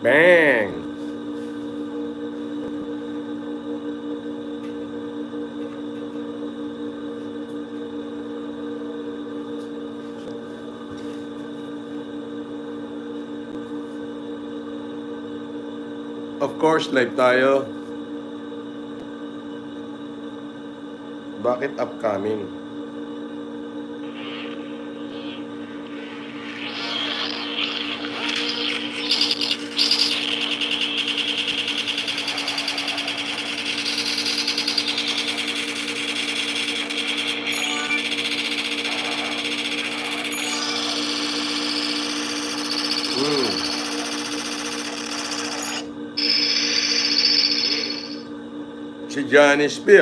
Bang! Of course, live tayo. Bakit upcoming? Si Janice P.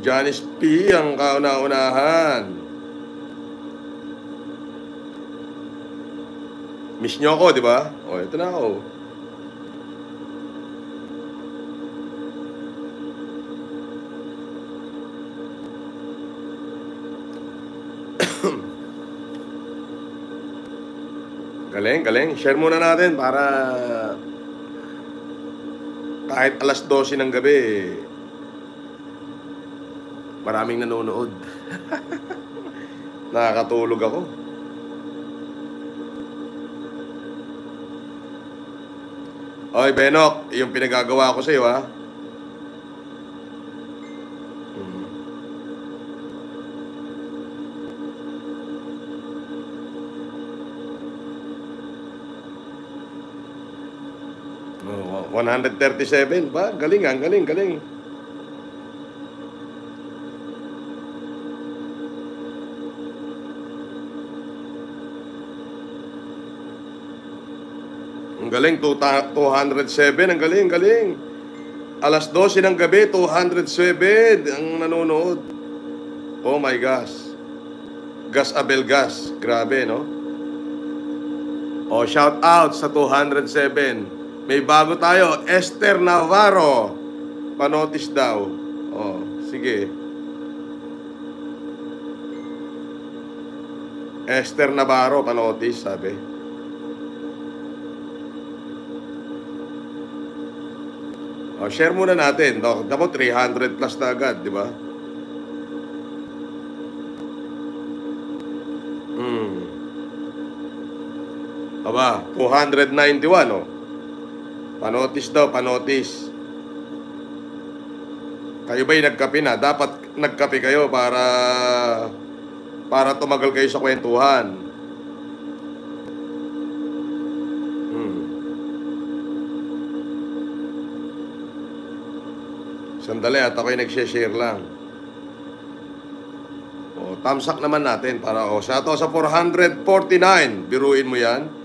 Janice P. ang kauna-unahan. Miss nyo ako, di ba? O, ito na ako. Galing, galing. Share muna natin para kahit alas 12 ng gabi, maraming nanonood. Nakakatulog ako. Oy, Benok, yung pinagagawa ko sa'yo, ha? Oh, 137 ba? Galing, ang galing, galing. Ang galing, 207. Ang galing, galing. Alas 12 ng gabi, 207 ang nanonood. Oh my gosh. Gas Abel Gas. Grabe, no? Oh, shout out sa 207. May bago tayo. Esther Navarro. Panotis daw. Oh, sige. Esther Navarro, panotis, sabi. Oh, share muna natin. Dapat 300 plus na agad, di ba? Aba, 291, oh. Panotis daw, panotis. Kayo ba'y nagkape na? Dapat nagkape kayo para tumagal kayo sa kwentuhan. Sandali at ako'y nag-share lang. O, thumbs up naman natin para siya to sa 449. Biruin mo yan.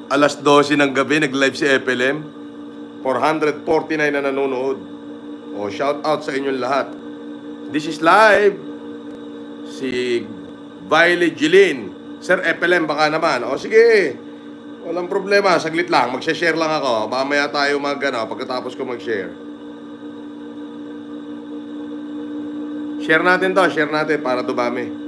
Alas 12 ng gabi, nag-live si FLM. 449 na nanonood. O, shout out sa inyong lahat. This is live. Si Violet Jeline. Sir FLM, baka naman. O, sige. Walang problema. Saglit lang. Mag-share lang ako. Mamaya tayo pagkatapos ko mag-share. Share natin to, share natin para dumami.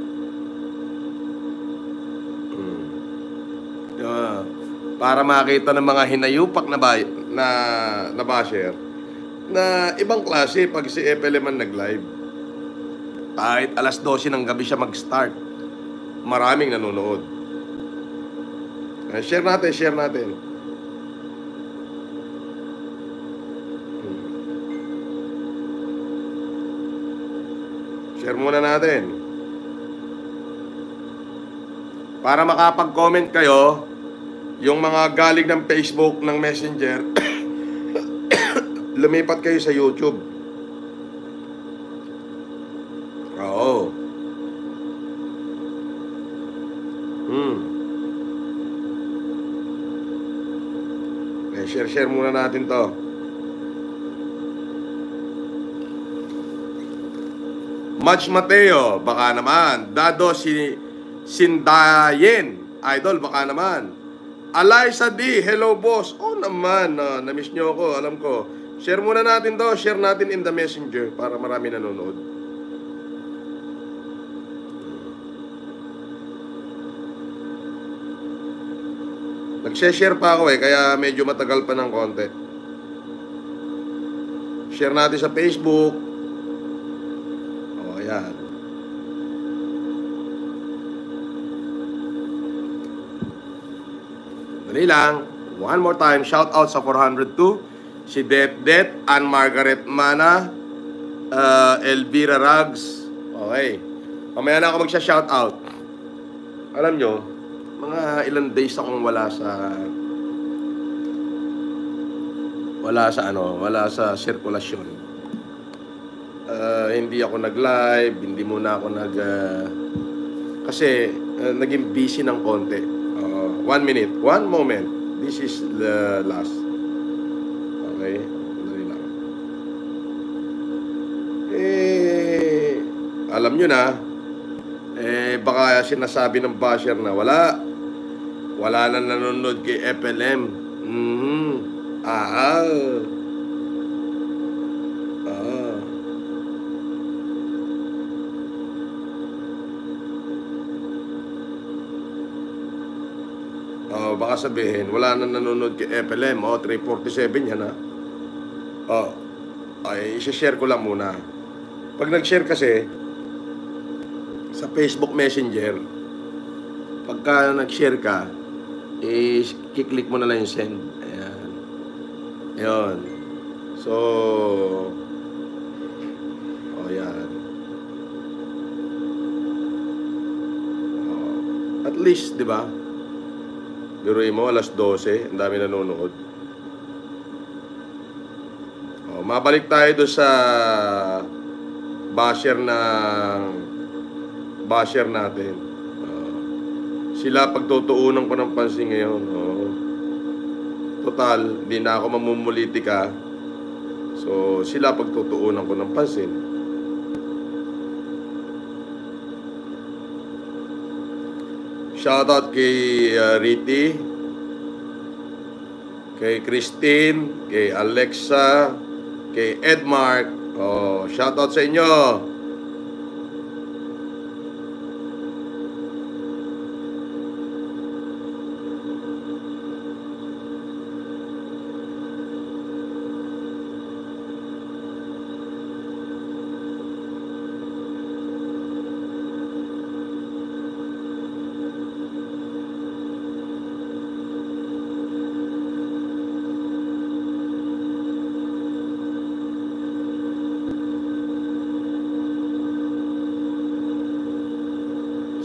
Para makita ng mga hinayupak na basher na ibang klase pag si FLM man nag-live. Kahit alas 12 ng gabi siya mag-start, maraming nanonood. Share natin, share natin. Share muna natin. Para makapag-comment kayo, yung mga galing ng Facebook, ng Messenger, lumipat kayo sa YouTube. Oo. Share muna natin to. Match Mateo, baka naman. Dado Sindayen, idol, baka naman. Alaysa D, hello boss. Oh naman, na-miss nyo ako, alam ko. Share muna natin to, share natin in the messenger para marami nanonood. Nag-share pa ako kaya medyo matagal pa ng konti. Share natin sa Facebook. O, ayan. Dali lang. One more time. Shout out sa 402. Si Det, Ann Margaret Mana, Elvira Rags. Okay. Mamaya na ako magsha-shout out. Alam nyo, mga ilang days akong wala sa sirkulasyon. Hindi ako nag-live, hindi muna ako kasi naging busy ng konti. 1 minute, 1 moment. This is the last. Okay, dali lang. Alam nyo na, baka sinasabi ng basher na wala na nanonood kay FLM. Baka sabihin, wala na nanonood kay FLM. 347 yan ha. Ay, isi-share ko lang muna. Pag nag-share kasi, sa Facebook Messenger, pagka nag-share ka, kiklik mo na lang yung send. Ayan. Ayan. So, yan. At least, di ba? Biruin mo, alas 12, ang dami nanonood. Mabalik tayo doon sa basher natin. Sila pagtutuunan ko ng pansin ngayon. Total, di na ako mamumulitika. So, sila pagtutuunan ko ng pansin. Shoutout kay Riti, kay Christine, kay Alexa, kay Edmark. Shoutout sa inyo.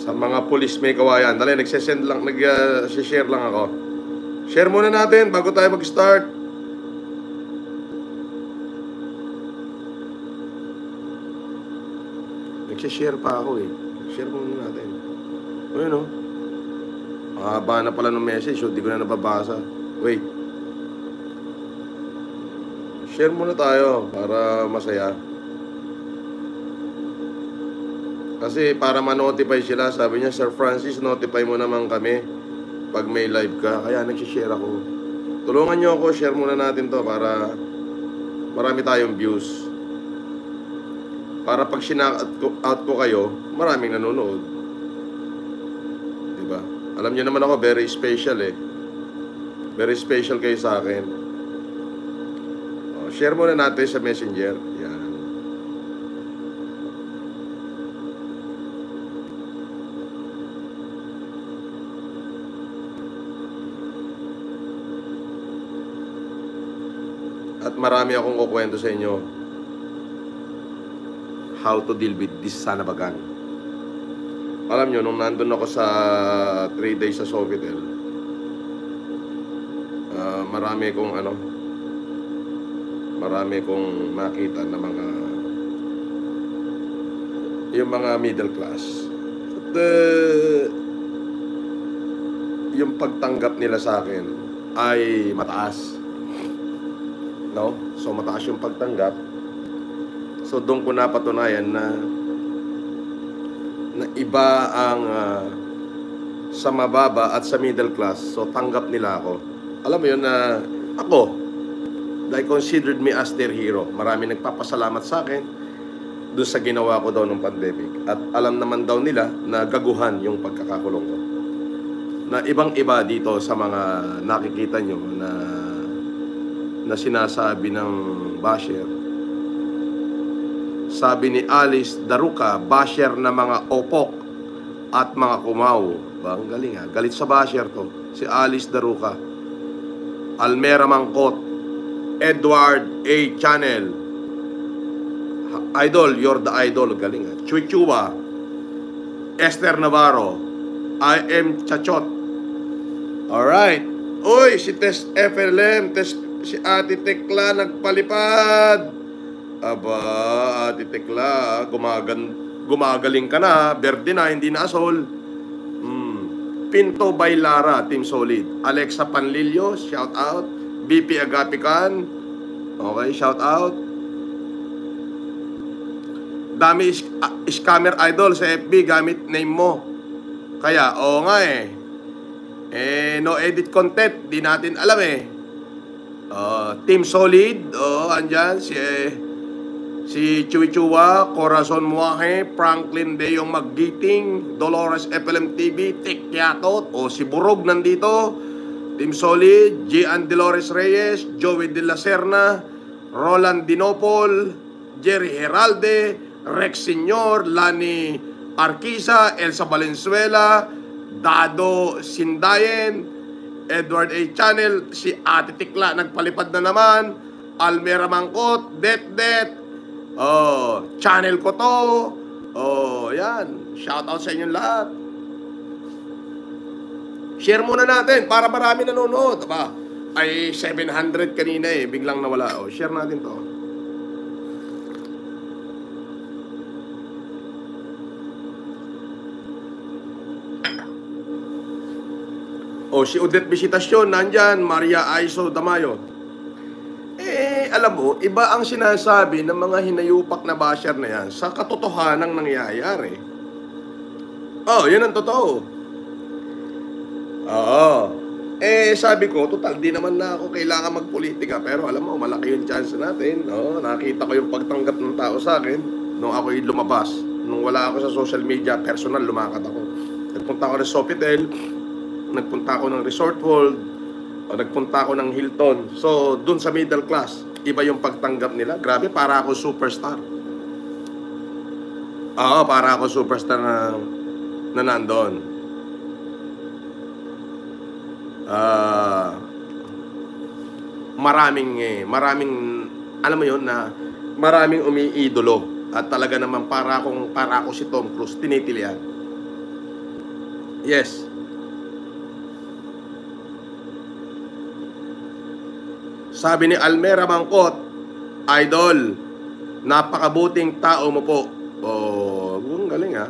Sa mga pulis may kawayan. Dali, nag-share lang ako. Share muna natin bago tayo mag-start. Nag-share pa ako Share muna natin. Ayun mahaba na pala ng message. Di ko na nababasa. Wait. Share muna tayo para masaya. Kasi para ma-notify sila, sabi niya, Sir Francis, notify mo naman kami pag may live ka. Kaya nagsishare ako. Tulungan niyo ako, share muna natin to para marami tayong views. Para pag out ko kayo, maraming nanonood. Diba? Alam niyo naman ako, very special Very special kayo sa akin. Share muna natin sa Messenger. Yan. At marami akong kukwento sa inyo how to deal with this son of a gun. Alam nyo, nung nandun ako sa 3 days sa Sofitel, marami kong nakita na yung mga middle class. At yung pagtanggap nila sa akin ay mataas. So mataas yung pagtanggap. So doon ko napatunayan na iba ang sa mababa at sa middle class. So tanggap nila ako. Alam mo yun na ako, they considered me as their hero. Marami nagpapasalamat sa akin doon sa ginawa ko daw ng pandemic. At alam naman daw nila na gaguhan yung pagkakakulong ko. na ibang-iba dito sa mga nakikita nyo na sinasabi ng basher. Sabi ni Alice Daruca, basher na mga opok at mga kumaw. Ba, ang galing ha. Galit sa basher to. Si Alice Daruca. Almera Mangkot. Edward A. Channel. Idol, you're the idol. Galing ha. Chuichua. Esther Navarro. I am Chachot. Alright. Uy, si Tess FLM. Si Ate Tekla nagpalipad. Aba, Ate Tekla, gumagaling ka na. Berde na, hindi na asol. Pinto by Lara, Team Solid. Alexa Panlilio, shout out. BP Agapican, okay, shout out. Dami scammer idol sa FB, gamit name mo. Kaya, oo nga no edit content, di natin alam Team Solid, andyan, si Chuichua, Corazon Muaje, Franklin De Jong Maggiting, Dolores FLM TV, Tek Yatot, si Burog nandito, Team Solid, Gian Dolores Reyes, Joey De La Serna, Roland Dinopol, Jerry Heralde, Rex Senior, Lani Arquiza, Elsa Valenzuela, Dado Sindayen, Edward A. Channel, si Ate Tikla nagpalipad na naman, Almera Mangkot, Det, channel ko to. Yan. Shout out sa inyong lahat. Share muna natin para marami nanonood. Aba, ay 700 kanina biglang nawala. Share natin to. Si Odette Visitasyon nandyan, Maria Aiso Damayo. Alam mo, iba ang sinasabi ng mga hinayupak na basher na yan sa katotohanang nangyayari. Yan ang totoo. Sabi ko, total, di naman na ako kailangan magpolitika. Pero alam mo, malaki yung chance natin. Nakita ko yung pagtanggap ng tao sa akin nung ako'y lumabas. Nung wala ako sa social media, personal, lumakad ako. Nagpunta ako ng Sofitel, nagpunta ako ng Resort World, nagpunta ako ng Hilton. So, dun sa middle class, iba yung pagtanggap nila. Grabe, para ako superstar. Para ako superstar na nandun. Maraming, alam mo yun, na maraming umiidolo. At talaga naman, para ako si Tom Cruise, tinitilian. Yes. Sabi ni Almera Mangkot, idol, napakabuting tao mo po. Ang galing ha.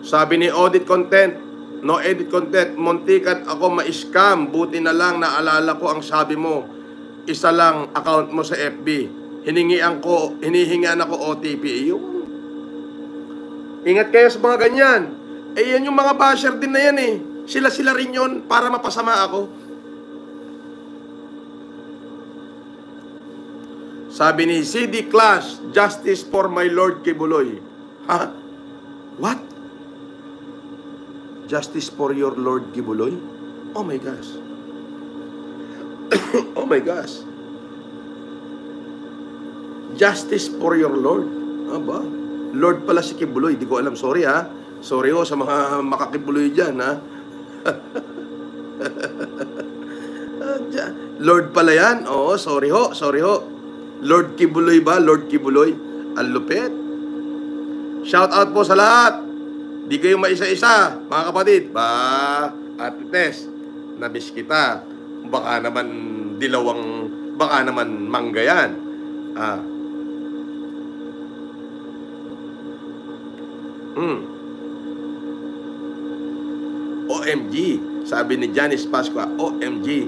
Sabi ni Audit Content, no edit content, muntikan ako ma-scam. Buti na lang naalala ko ang sabi mo. Isa lang account mo sa FB. Hinihingian ako OTP. Ingat kayo sa mga ganyan. Yan yung mga basher din na yan Sila rin yun para mapasama ako. Sabi ni CD Clash, justice for my Lord Kibuloy. Ha? What? Justice for your Lord Kibuloy? Oh my gosh. Oh my gosh. Justice for your Lord? Aba, Lord pala si Kibuloy. Di ko alam. Sorry ha. Sorry sa mga makakibuloy dyan ha. Lord pala yan. Sorry ho. Lord Kibuloy ba? Lord Kibuloy. Ang lupit. Shout out po sa lahat. Di kayo maisa-isa, mga kapatid. Ate Tess, namiss kita. Baka naman baka naman mangga yan. OMG, sabi ni Janice Pasqua, OMG.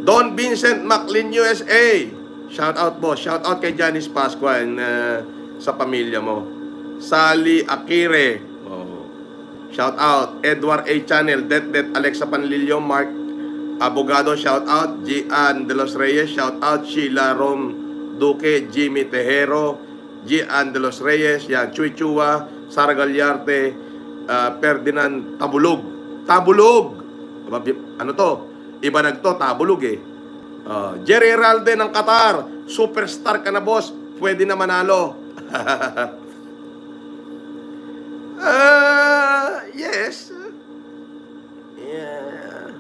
Don Vincent McLean USA. Shout out po, shout out kay Janice Pasqua and sa pamilya mo. Sally Akire. Shout out. Edward A. Channel, Det Alexa Panlilio, Mark Abogado, shout out. Gian De Los Reyes, shout out. Sheila Rom Duque, Jimmy Tejero, Gian De Los Reyes, yan, Chuichua, Sara Galyarte, Ferdinand Tabulog. Tabulog! Ano to? Iba nagto, Tabulog eh. Jerry Heralde ng Qatar, superstar ka na boss, pwede na manalo. Yes. Yeah.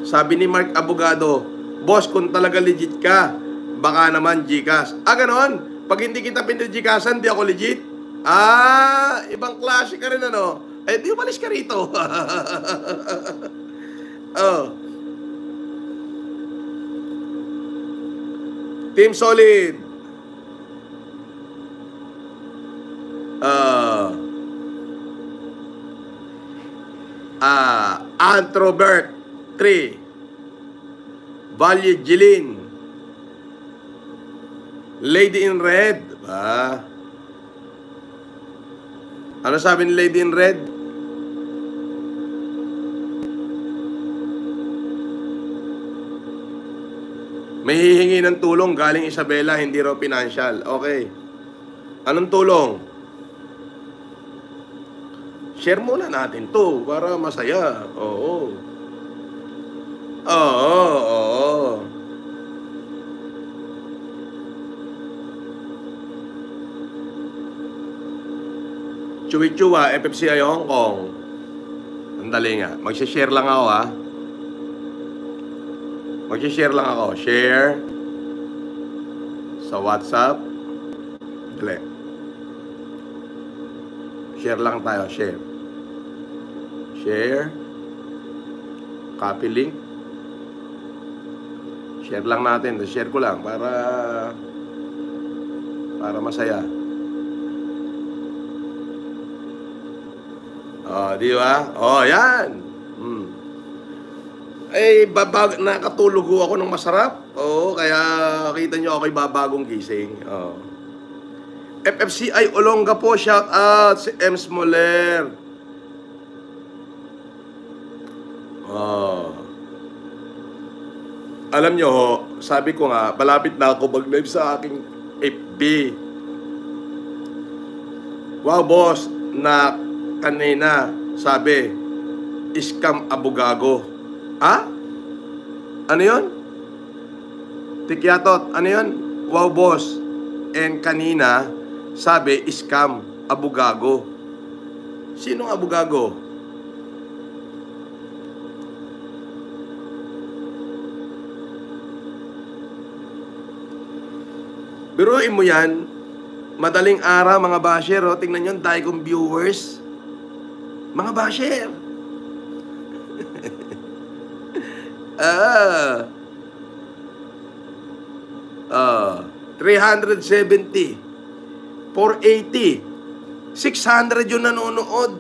Sabi ni Mark Abogado, boss, kung talaga legit ka, baka naman Gcash. Ganon? Pag hindi kita pinag-Gcashan, di ako legit? Ibang klase ka rin ano? Di umalis ka rito. Team Solid. Antrovert 3. Value Jilin. Lady in Red. Ano sabi ni Lady in Red? May hihingi ng tulong galing Isabela, hindi raw financial. Okay. Anong tulong? Share muna natin to para masaya. Oo. Chuy-Chua, FFCI Hong Kong. Andali nga. Mag-share lang ako ha. Mag-share lang ako. Share. Sa WhatsApp. Dali. Share lang tayo. Share. Share. Copy link. Share lang natin. Share ko lang para masaya. Di ba? Yan. Nakatulog ako ng masarap. Kaya kita nyo ako'y babagong gising. FFCI Olonga po, shout out si M. Smoller. Alam nyo, sabi ko nga, malapit na ako mag-live sa aking FB. Wow, boss, na kanina, sabi, scam abogago. Ano yun? Tikyatot, ano yun? Wow, boss. And kanina, sabi, scam abogago. Sinong abogago? Biruin mo yan, madaling araw mga basher, tingnan nyo, dahil kong viewers. Mga basher. 370, 480, 600 yung nanonood.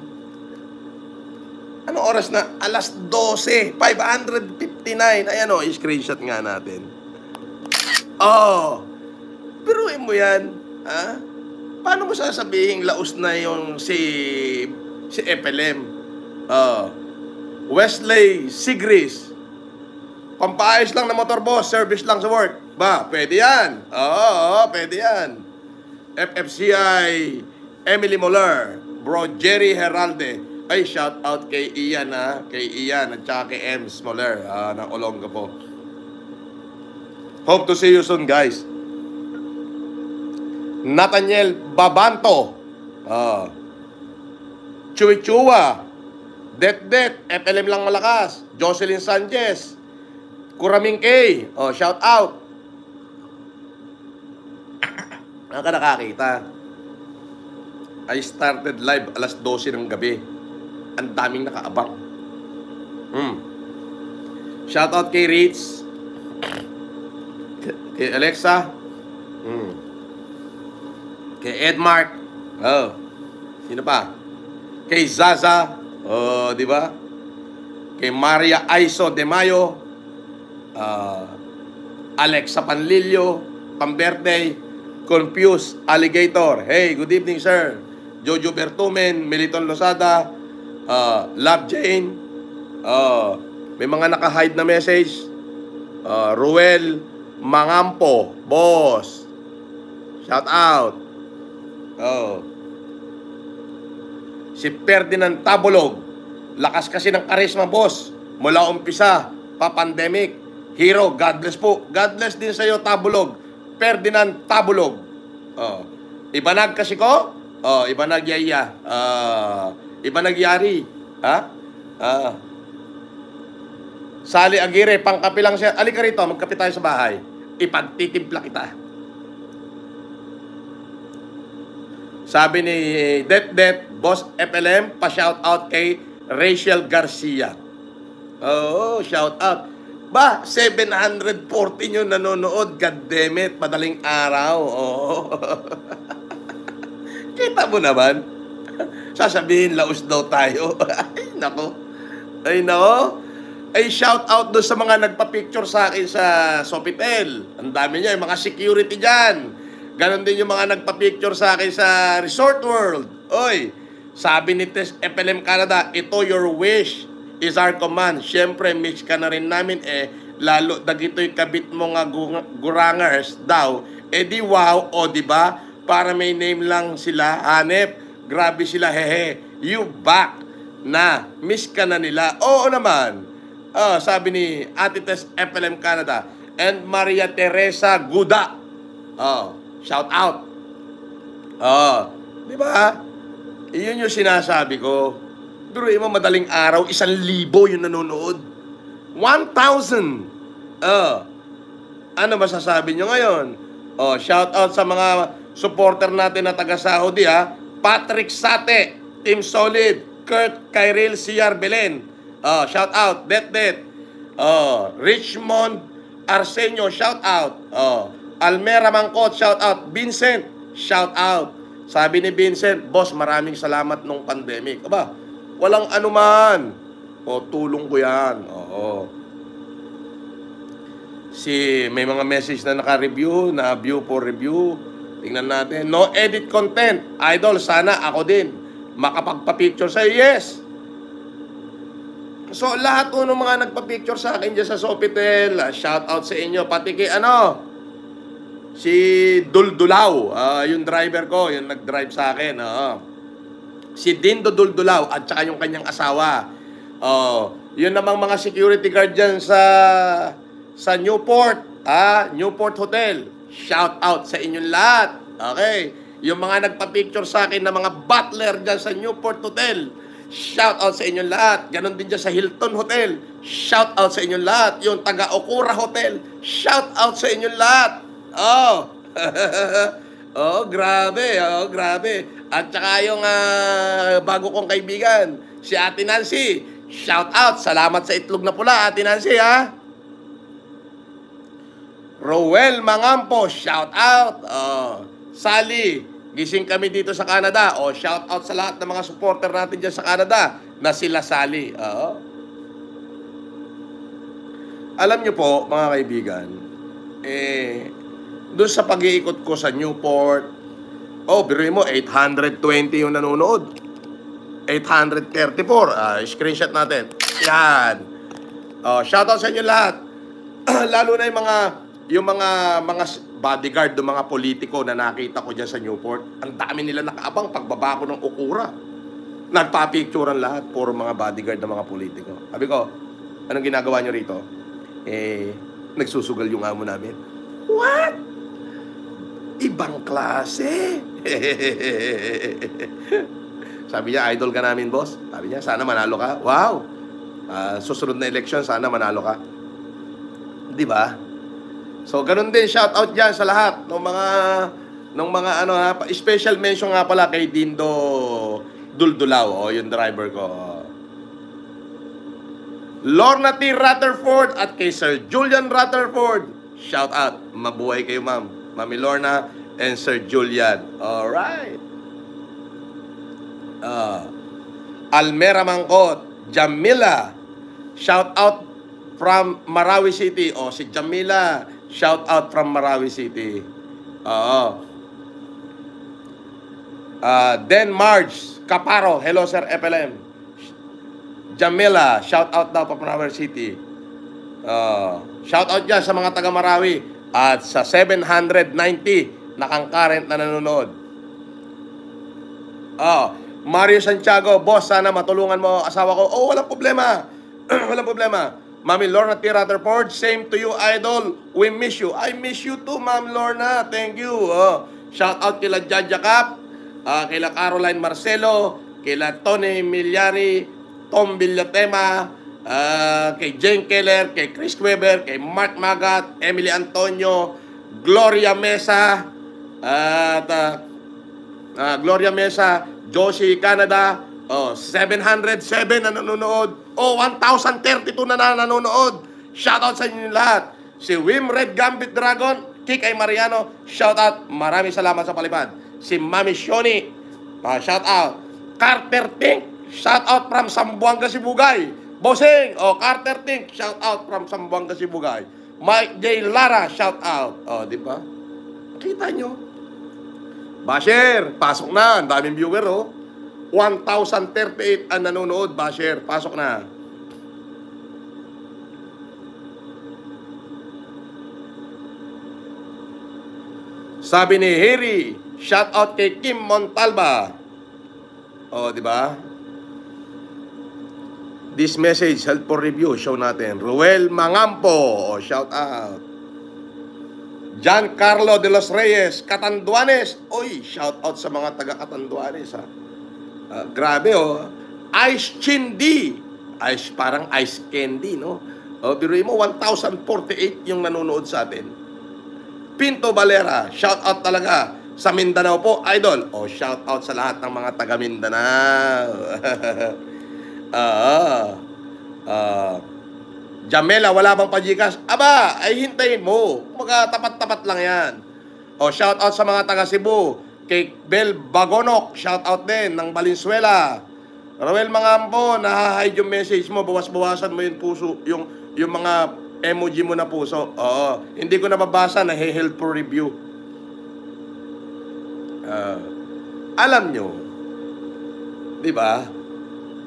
Anong oras na? Alas 12, 559. Ayan screenshot nga natin. Biruin mo yan. Paano mo sasabihin laos na yung si FLM? Wesley Sigris, pampaayos lang na motor boss, service lang sa work. Pwede yan. Pwede yan. FFCI Emily Moller, bro Jerry Heralde. Ay, shout out kay Ian kay Ian at saka kay M. Moller ng Olonga po. Hope to see you soon, guys. Nathaniel Babanto, Chuy-Chua, Det, FLM lang malakas. Jocelyn Sanchez, Kuraming K, shout out. Ka nakakita. I started live alas 12 ng gabi. Ang daming nakaabang. Shout out kay Ritz, kay Alexa, kay Edmark. Sino pa? Kay Zaza. Di ba? Kay Maria Aiso de Mayo, Alexa Panlilio, Pambirthday, Confused Alligator. Hey, good evening, sir. Jojo Bertumen, Militon Losada, Love Jane. May mga naka-hide na message. Ruel Mangampo, boss. Shout out. Oh. Si Ferdinand Tabulog. Lakas kasi ng karisma, boss. Mula umpisa, pa-pandemic. Hero, God bless po. God bless din sa'yo, Tabulog. Ferdinand Tabulog. Oh. Ibanag kasi ko? Oh, ibanag yaya. Ibanag yari. Ha? Sali Aguirre, pangkapi lang siya. Alika rito, magkape tayo sa bahay. Ipagtitimpla kita. Sabi ni Det, Boss FLM, pa-shout out kay Rachel Garcia. Oo, shout out. Ba, 714 yung nanonood. God damn it, madaling araw. Oo. Kita mo naman. Sasabihin, laos daw tayo. Ay, nako. Ay, nako. Ay, shout out doon sa mga nagpa-picture sa akin sa Sofitel. Ang dami niya, yung mga security dyan. Ganon din yung mga nagpa-picture sa akin sa Resort World. Oy, sabi ni Tess FLM Canada, ito your wish is our command. Siyempre, mix ka na rin namin lalo dagito'y kabit mo nga gurangers daw. Di wow, o diba? Para may name lang sila, hanep. Grabe sila, hehe. You back na. Miss ka na nila. Oo naman. Sabi ni Ate Tess FLM Canada and Maria Teresa Guda. Shout out. Di ba? Iyon yung sinasabi ko. Pero mo madaling araw, 1,000 yung nanonood. 1,000. Ano masasabi nyo ngayon? Shout out sa mga supporter natin na taga Saudi, ha. Patrick Sate, Team Solid, Kurt Kyril CR Belen. Shout out, Det. Richmond Arsenio, shout out. Almera Mangkot, shout out. Vincent, shout out. Sabi ni Vincent, boss, maraming salamat nung pandemic. Aba, walang anuman. Tulong ko yan. May mga message na naka-review, na view for review. Tingnan natin. No edit content. Idol, sana ako din makapagpa-picture sa'yo. Yes. So, lahat ng mga nagpa-picture sa akin dyan sa Sofitel, shout out sa inyo. Pati kay si Duldulaw, yung driver ko, yung nag-drive sa akin. Si Dindo Duldulaw at saka yung kanyang asawa. Yun namang mga security guard dyan sa Newport. Newport Hotel. Shout out sa inyong lahat. Okay. Yung mga nagpa-picture sa akin na mga butler dyan sa Newport Hotel. Shout out sa inyong lahat. Ganon din dyan sa Hilton Hotel. Shout out sa inyong lahat. Yung taga Okura Hotel. Shout out sa inyong lahat. Grabe. Grabe. At saka yung bago kong kaibigan, si Ate Nancy. Shout out. Salamat sa itlog na pula, Ate Nancy, ha. Rowel Mangampo, shout out. Sally, gising kami dito sa Canada. Shout out sa lahat ng mga supporter natin dyan sa Canada na sila Sally. Alam nyo po, mga kaibigan, doon sa pag-iikot ko sa Newport, biruin mo, 820 yung nanonood. 834. Screenshot natin. Yan. Shoutout sa inyo lahat. Lalo na yung mga bodyguard, yung mga politiko na nakita ko dyan sa Newport. Ang dami nila nakaabang pagbaba ko ng Okura. Nagpa-picturean lahat. Puro mga bodyguard ng mga politiko. Sabi ko, anong ginagawa nyo rito? Nagsusugal yung amo namin. What? Ibang klase. Sabi niya, idol ka namin, boss. Sabi niya, sana manalo ka. Wow. Susunod na election, sana manalo ka. Di ba? So, ganun din, shout out dyan sa lahat ng mga special mention nga pala kay Dindo Duldulaw, yung driver ko. Lorna T. Rutherford at kay Sir Julian Rutherford. Shout out. Mabuhay kayo, ma'am. Mami Lorna and Sir Julian. Alright. Almera Mangkot, Jamila. Shout out from Marawi City. Si Jamila. Shout out from Marawi City. Then Marge Caparo. Hello, Sir FLM. Jamila. Shout out daw from Marawi City. Shout out dyan sa mga taga Marawi. At sa 790 Nakang-current na nanonood. Mario Santiago, boss, sana matulungan mo asawa ko. Oh, walang problema. Walang problema. Mami Lorna T. Rutherford, same to you, idol. We miss you. I miss you too, Ma'am Lorna. Thank you. Shout out kila Jaja Cap, kila Caroline Marcelo, kila Tony Milyari, Tom Villatema, kay Jane Keller, kay Chris Weber, kay Mark Magat, Emily Antonio, Gloria Mesa, at Gloria Mesa, Josie Canada, 707 na nanonood. 1,032 na nanonood. Shoutout sa inyo lahat. Si Wim Red Gambit Dragon, Kik ay Mariano, shoutout. Maraming salamat sa palipad. Si Mami Shoni, shoutout. Carter Tink, shoutout from Sambuanga, Sibugay. Bossing, Carter Tink, shoutout from Sambuanga, Sibugay. Mike J. Lara, shoutout. Di ba? Kita nyo? Basher, pasok na. Ang daming viewer, 1,038 ang nanonood, Basher. Pasok na. Sabi ni Harry, shout out kay Kim Montalba. Di ba? This message, help for review, show natin. Ruel Mangampo, shout out. Giancarlo de los Reyes, Catanduanes. Oy, shout out sa mga taga Catanduanes, grabe, Ice Chindi. Ice, parang ice candy, no? Biruin mo, 1,048 yung nanonood sa atin. Pinto Valera, shout out talaga. Sa Mindanao po, idol. Shout out sa lahat ng mga taga Mindanao. Jamela, wala bang pajikas? Aba, ay hintayin mo. Tapat-tapat lang yan. Shout out sa mga taga Cebu. Kay Bel Bagonok, shout out din ng Valenzuela. Roel Mangampo, naha-hide yung message mo, bawas-bawasan mo yung puso, yung mga emoji mo na puso. Hindi ko nababasa, nahe-help for review. Alam nyo, di ba?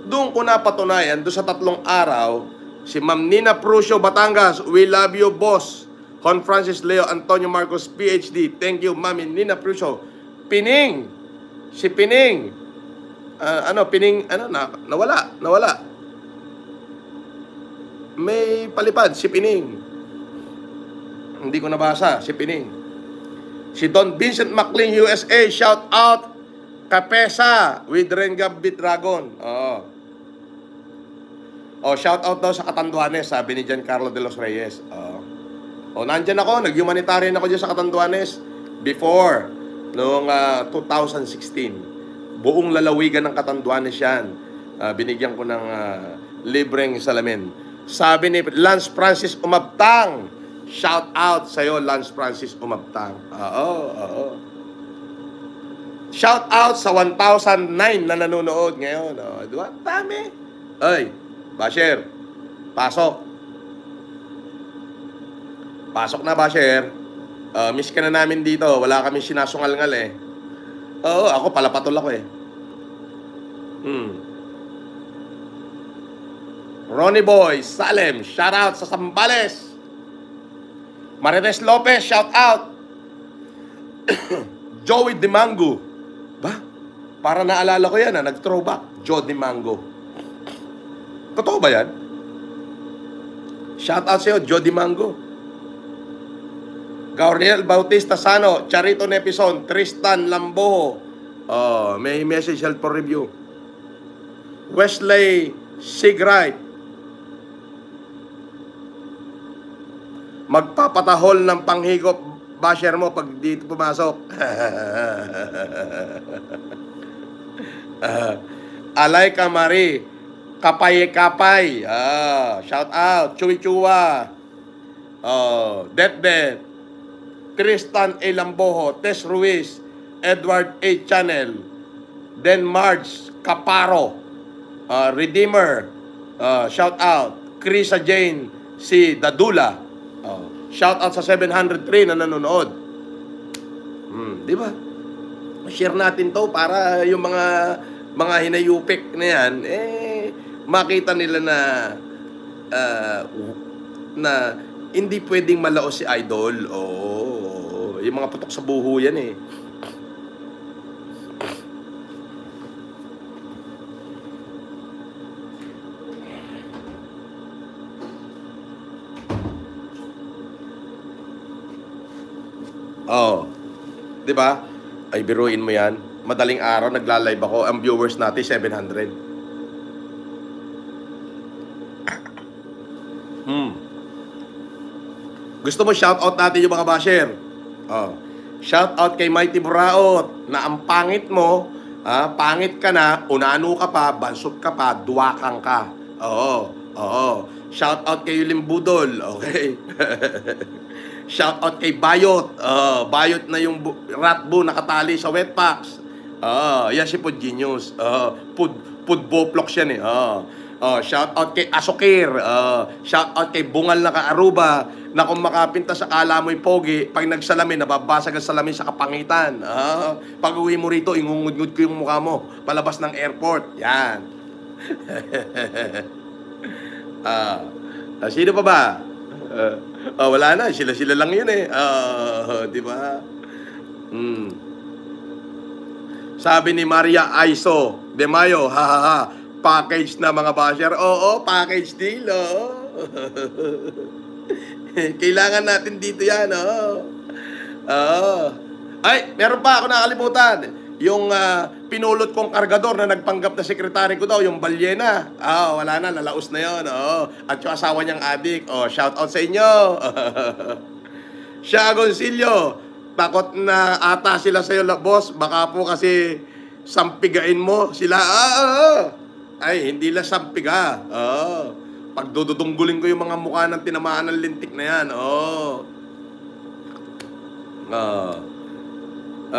Doon ko napatunayan, doon sa 3 araw, si Ma'am Nina Prusio, Batangas, we love you, boss. Juan Francis Leo Antonio Marcos, PhD. Thank you, Ma'am Nina Prusio. Pining, si Pining, nawala. May palipad, si Pining. Hindi ko nabasa, si Pining. Si Don Vincent McLean, USA, shout out. Kapesa, with Ren Gambit Dragon. Shout out daw sa Catanduanes, sabi ni Giancarlo de los Reyes. Nandyan ako, nag-humanitarian ako dyan sa Catanduanes before. Noong 2016, buong lalawigan ng Catanduanes yan. Binigyan ko ng libreng salamin. Sabi ni Lance Francis Umabtang, shout out sa'yo, Lance Francis Umabtang. Shout out sa 1,009 na nanonood ngayon. Diba? Dami. Ay, Basher, pasok. Pasok na, Basher. Miss ka na namin dito. Wala kami sinasungal-ngal eh. Ako palapatol ako eh. Ronnie Boy, Salem, shout out sa Sambales. Marites Lopez, shout out. Joey Dimango. Ba? Para naalala ko yan, nag-throwback. Joe Dimango. Totoo ba yan? Shout out sa'yo, Joe Dimango. Gabriel Bautista Sano, Charito Nepison, Tristan Lamboho. May message help for review. Wesley Sigright. Magpapatahol ng panghigop, Basher mo pag dito pumasok. Alayka Marie, Kapay-Kapay. Shout out. Chuy-Chua. Det. Tristan A. Lamboho, Tess Ruiz, Edward A. Channel, then Marge Caparo, Redeemer, shout out, Krisa Jane, si Dadula, shout out sa 703 na nanonood. Di ba? Share natin to para yung mga hinayupik na yan, makita nila na hindi pwedeng malaos si idol. yung mga putok sa buho yan eh. Oh, 'di ba? Ay biruin mo 'yan. Madaling araw nagla-live ako, ang viewers natin 700. Gusto mo shout out natin yung mga basher? Oh. Shout out kay Mighty Buraot na ang pangit mo, pangit ka na, unano ka pa, bansot ka pa, duwakang ka. Oo. Oo. Shout out kay Yulim Budol, okay? Shout out kay Bayot. Bayot na yung ratbo nakatali sa wetpacks. Yan si Pod Genius. Pod Boplox yan eh. Shout out kay Asokir. Shout out kay Bungal na Kaaruba na kung makapinta sa kala mo'y pogi, pag nagsalamin, nababasag ang salamin sa kapangitan. Pag uwi mo rito, ingungud-ngud ko yung mukha mo palabas ng airport. Yan. Sino pa ba? Wala na, sila lang yun eh. Di ba? Sabi ni Maria Aiso De Mayo, package na mga basher. Oo, package deal, kailangan natin dito yan, Ay, meron pa ako nakalimutan. Yung pinulot kong kargador na nagpanggap na sekretary ko daw, yung Balyena. Wala na, nalaos na yun. At yung asawa niyang adik. Shout out sa inyo. Siya Agoncillo, takot na ata sila sa'yo, boss. Baka po kasi sampigain mo sila. Ay, hindi lang sampiga. Pagdududunggulin ko yung mga mukha ng tinamaan ng lintik na yan.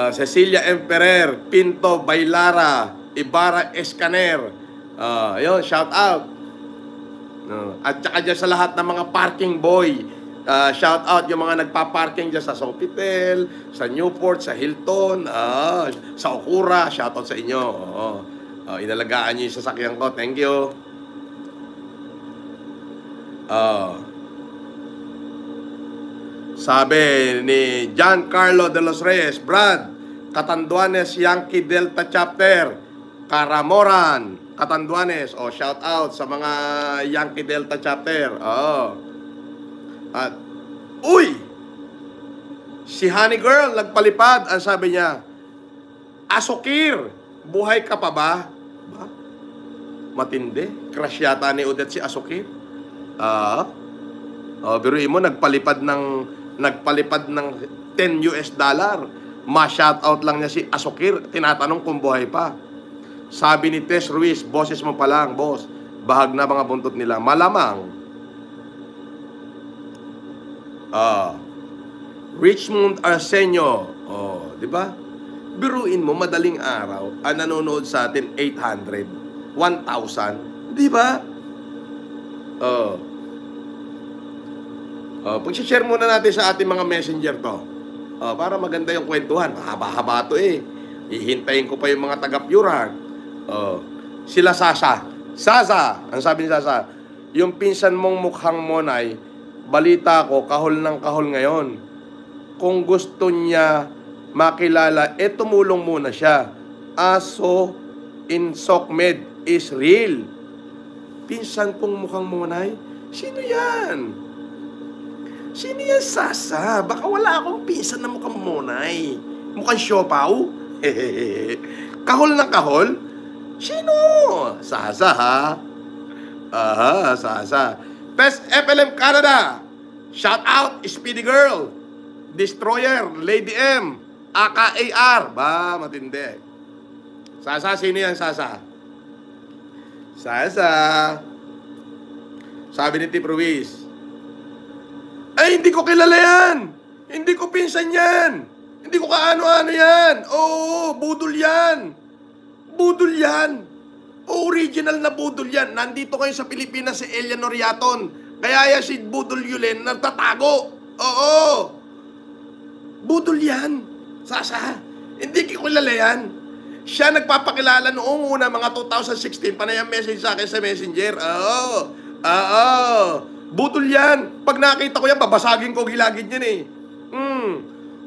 Cecilia Emperer, Pinto Bailara, Ibarra Escaner. Yun, shout out. At saka dyan sa lahat ng mga parking boy. Shout out yung mga nagpa-parking dyan sa Sofitel, sa Newport, sa Hilton, sa Okura. Shout out sa inyo. Inalagaan nyo yung sasakyan ko. Thank you. Sabi ni Giancarlo de los Reyes, Brad, Catanduanes Yankee Delta Chapter, Caramoran, Catanduanes. Shout out sa mga Yankee Delta Chapter. At uy, si Honey Girl nagpalipad. Ang sabi niya, Asokir, buhay ka pa ba? Matindi. Crush yata ni Odette si Asokir. Biruin mo, nagpalipad ng $10. Ma-shoutout lang niya si Asokir. Tinatanong kung buhay pa. Sabi ni Tess Ruiz, boses mo pa lang, boss. Bahag na mga buntot nila. Malamang. Richmond Arsenio. Di ba? Biruin mo, madaling araw, ang nanonood sa atin, 800, 1,000. Di ba? Pag-share muna natin sa ating mga messenger to. Para maganda yung kwentuhan. Mahaba-haba to eh. Hihintayin ko pa yung mga taga-Pure Heart. Sila Sasa. Sasa! Ang sabi ni Sasa, yung pinsan mong mukhang Monay, balita ko, kahol ng kahol ngayon. Kung gusto niya makilala, tumulong muna siya. Aso in SOCMED is real. Pinsan kong mukhang Monay? Sino yan? Sino yan, Sasa? Baka wala akong pinsan na mukhang Monay. Mukhang siopaw? Kahol ng kahol? Sino? Sasa, ha? Sasa. Best FLM Canada. Shout out, Speedy Girl. Destroyer, Lady M. AKAR. Matindi. Sasa, sino yan, Sasa? Sasa. Sabi ni Tip Ruiz, ay, hindi ko kilala yan. Hindi ko pinsan yan. Hindi ko kaano-ano yan. Budol yan. Budol yan. Original na budol yan. Nandito kayo sa Pilipinas si Elian Noriaton. Kaya yan si Budol Yulen nagtatago. Budol yan. Sasa. Hindi ko kilala yan. Siya nagpapakilala noong una, mga 2016, panayang message sa akin sa Messenger. Budol yan. Pag nakita ko yan, babasagin ko gilagid yan eh.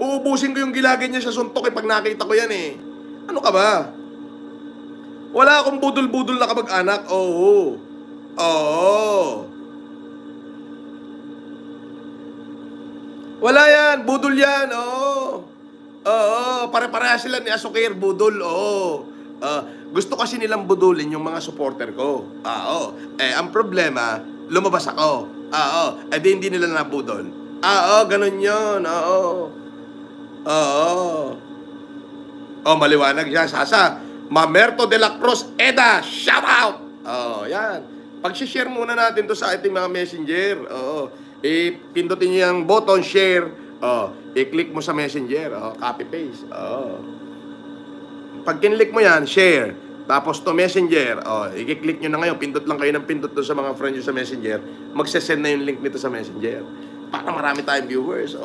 Uubusin ko yung gilagay niya sa suntok pag nakita ko yan eh. Ano ka ba? Wala akong budol-budol na kamag-anak. Oo. Oo. Wala yan. Budol yan. Oo. Oo. Pare-pareha sila ni Asukir. Budol. Oo. Gusto kasi nilang budulin yung mga supporter ko. Oo. Ang problema, lumabas ako. Oo. Di hindi nila nabudol. Oo. Ganun yun. Oo. Oo. Maliwanag siya. Sasa. Mamerto de la Cruz Eda. Shout out! Yan. Pag-share muna natin to sa ating mga messenger. Pindutin niyo yung button share. I-click mo sa messenger. Copy-paste. Pag kinlik mo yan, share. Tapos to messenger. I-click nyo na ngayon. Pindot lang kayo ng pindot to sa mga friends nyo sa messenger. Magsasend na yung link nito sa messenger. Para marami tayong viewers.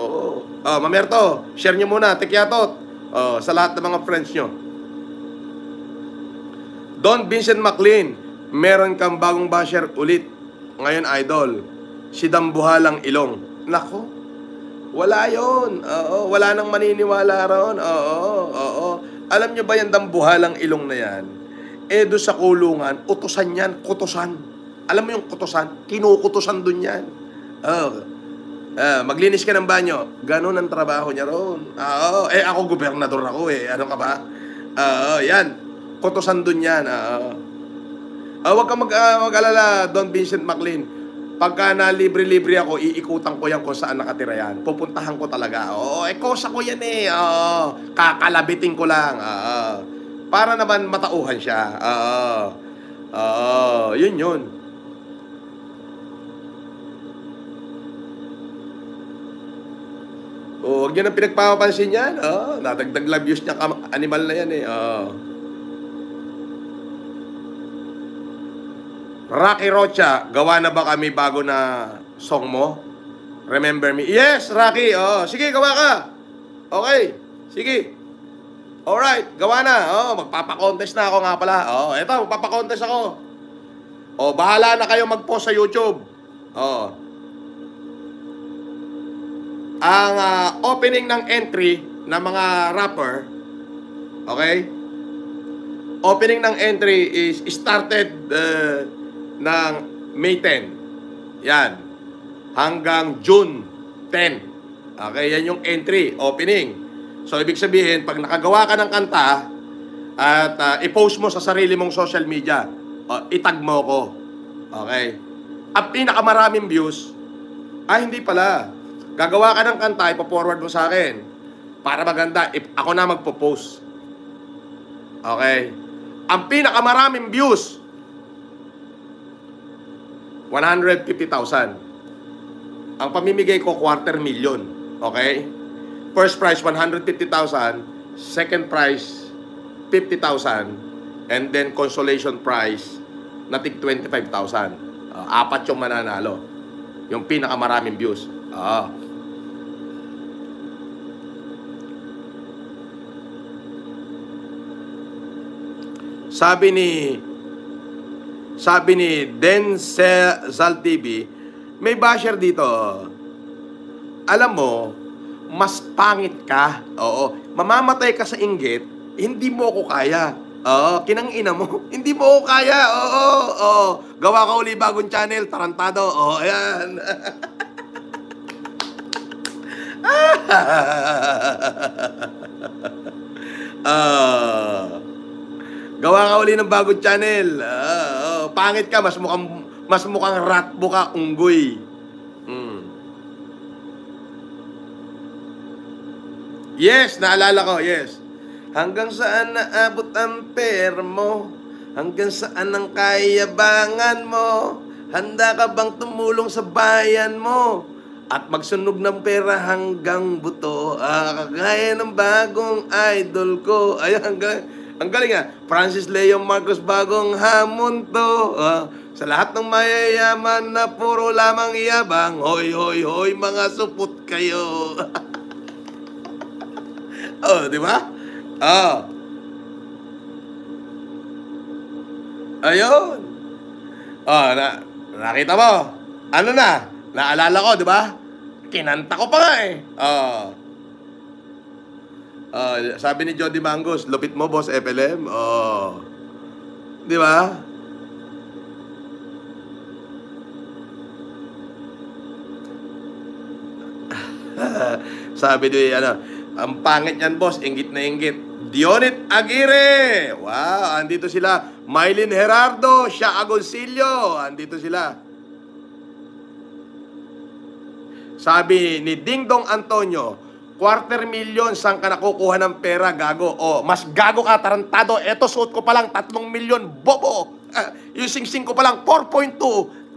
Mamerto, share nyo muna. Tikyatot. Sa lahat ng mga friends nyo. Don Vincent McLean, meron kang bagong basher ulit. Ngayon, idol. Si Dambuhalang Ilong. Nako. Wala yon. Wala nang maniniwala ron. Alam nyo ba yung Dambuhalang Ilong na yan? Doon sa kulungan, utusan yan. Kutusan. Alam mo yung kutusan? Kinukutusan dun yan. Maglinis ka ng banyo. Ganon ang trabaho niya ron. Ako gobernador ako eh. Ano ka ba? Yan. Kutusan dun yan. Huwag kang mag-alala, Don Vincent McLean. Pagka na libre-libre ako, iikutan ko yan kung saan nakatira yan. Pupuntahan ko talaga. Kosa ko yan eh. Kakalabitin ko lang. Para naman matauhan siya. Yun. Huwag nyo nang pinagpapansin yan. Nadagdag lang views niya, animal na yan eh. Rocky Rocha, gawa na ba kami bago na song mo? Remember me? Yes, Rocky. Sige, gawa ka. Okay. Sige. Alright, gawa na. Magpapakontest na ako nga pala. Eto, magpapakontest ako. Bahala na kayo mag-post sa YouTube. Ang opening ng entry ng mga rapper, okay? Opening ng entry is started ng May 10. Yan. Hanggang June 10. Okay, yan yung entry, opening. So, ibig sabihin, pag nakagawa ka ng kanta at i-post mo sa sarili mong social media, itag mo ko. Okay? Ang pinakamaraming views, hindi pala. Gagawa ka ng kanta, ipo-forward mo sa akin. Para maganda, ako na magpo-post. Okay? Ang pinakamaraming views, 150,000. Ang pamimigay ko, 250,000. Okay? First prize, 150,000. Second prize, 50,000. And then consolation prize, na tig 25,000. Apat yung mananalo. Yung pinakamaraming views. Sabi ni Denzel TV, may basher dito. Alam mo, mas pangit ka. Mamamatay ka sa inggit, hindi mo ako kaya. Kinangina mo, hindi mo ako kaya. Gawa ka uli bagong channel, tarantado. Ayan. Gawa ka uli ng bagong channel. Pangit ka, mas mukhang ratbo ka, unggoy. Yes, naalala ko, yes. Hanggang saan naabot ang pera mo? Hanggang saan ang kayabangan mo? Handa ka bang tumulong sa bayan mo? At magsunog ng pera hanggang buto. Kagaya ng bagong idol ko. Ay, ang galing Francis Leo Marcos, bagong hamon to. Sa lahat ng mayayaman na puro lamang yabang. Hoy, hoy, hoy, mga supot kayo. Di ba? Ayun. Nakita mo? Ano na? Naalala ko, di ba? Kinanta ko pa nga eh. Sabi ni Jody Mangos, lupit mo, boss FLM. Oh. Di ba? Sabi ni, ang pangit yan, boss, inggit na inggit. Dionit Aguirre. Wow, andito sila. Mylene Gerardo, Shea Agoncillo. Andito sila. Sabi ni Dingdong Antonio, 250,000 saan ka nakukuha ng pera, gago? O, mas gago ka, tarantado. Eto, suot ko pa lang 3,000,000, bobo. Yung sing-sing ko pa lang 4.2,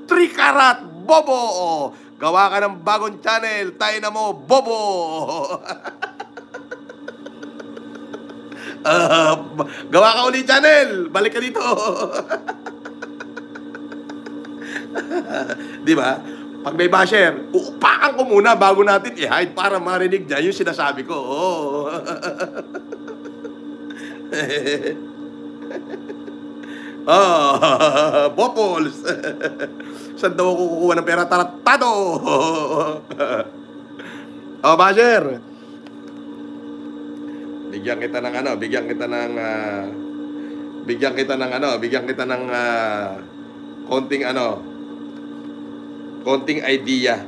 3 karat, bobo. O, gawa ka ng bagong channel, tayo na mo, bobo. Gawa ka uli channel, balik ka dito. Di ba? Pag may basher, uupakan ko muna bago natin i-hide para marinig niya yung sinasabi ko. Oh. Bopols. Saan daw ako kukuha ng pera? Taratado. Basher. Bigyan kita ng konting idea.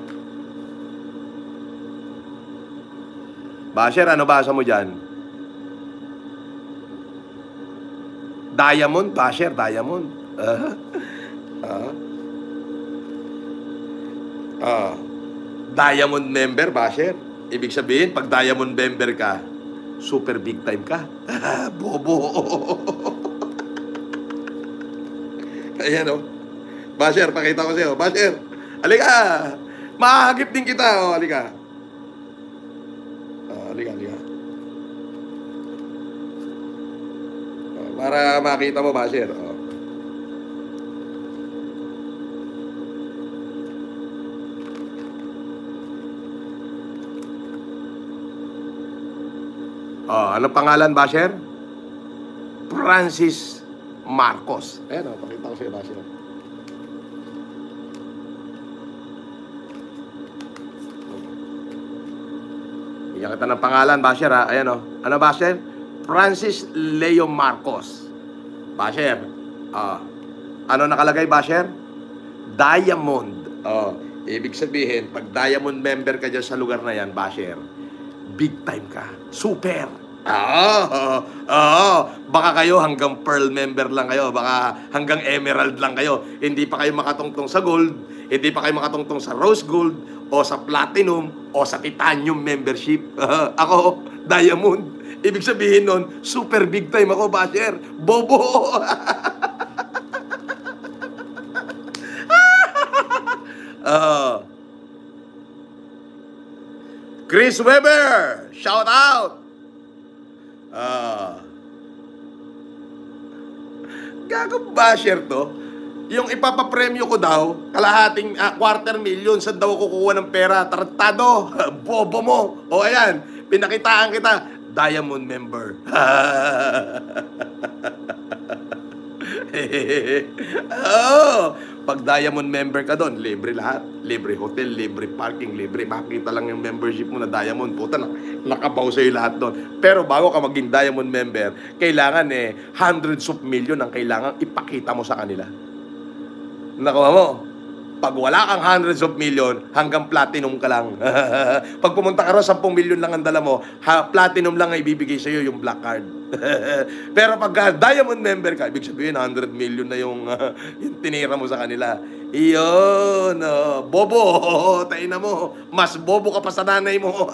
Basher, ano basa mo dyan? Diamond, Basher, diamond. Diamond member, Basher. Ibig sabihin, pag diamond member ka, super big time ka. Bobo. Ayan o. Basher, pakita ko sa'yo. Basher, halika. Mahagip din kita. O, halika. Halika. Para makita mo, Basher. Anong pangalan, Basher? Francis Marcos. Ayan, pakita ko sa'yo, Basher. Bigyan kita ng pangalan, Basher, ha? Ayan, ano, Basher? Francis Leo Marcos. Basher. Ano nakalagay, Basher? Diamond. Ibig sabihin, pag diamond member ka dyan sa lugar na yan, Basher, big time ka. Super. Baka kayo hanggang pearl member lang kayo. Baka hanggang emerald lang kayo. Hindi pa kayo makatungtong sa gold. Hindi pa kayo makatungtong sa rose gold o sa platinum o sa titanium membership. Ako, diamond. Ibig sabihin nun, super big time ako, Basher. Bobo. Chris Weber, shout out. Gago, Basher to. Yung ipapapremyo ko daw, kalahating 250,000, saan daw kukuha ng pera? Tarantado. Bobo mo. O ayan, pinakitaan kita. Diamond member. Pag diamond member ka doon, libre lahat. Libre hotel, libre parking, libre. Makita lang yung membership mo na diamond. Puta, nakabaw sa'yo lahat doon. Pero bago ka maging diamond member, kailangan hundreds of million ang kailangan ipakita mo sa kanila. Nakuha mo? Pag wala kang hundreds of million, hanggang platinum ka lang. Pag pumunta ka rin, 10 million lang ang dala mo, platinum lang ay ibibigay sa'yo yung black card. Pero pag diamond member ka, ibig sabihin 100 million na yung tinira mo sa kanila. Iyon, bobo, tayo na mo. Mas bobo ka pa sa nanay mo.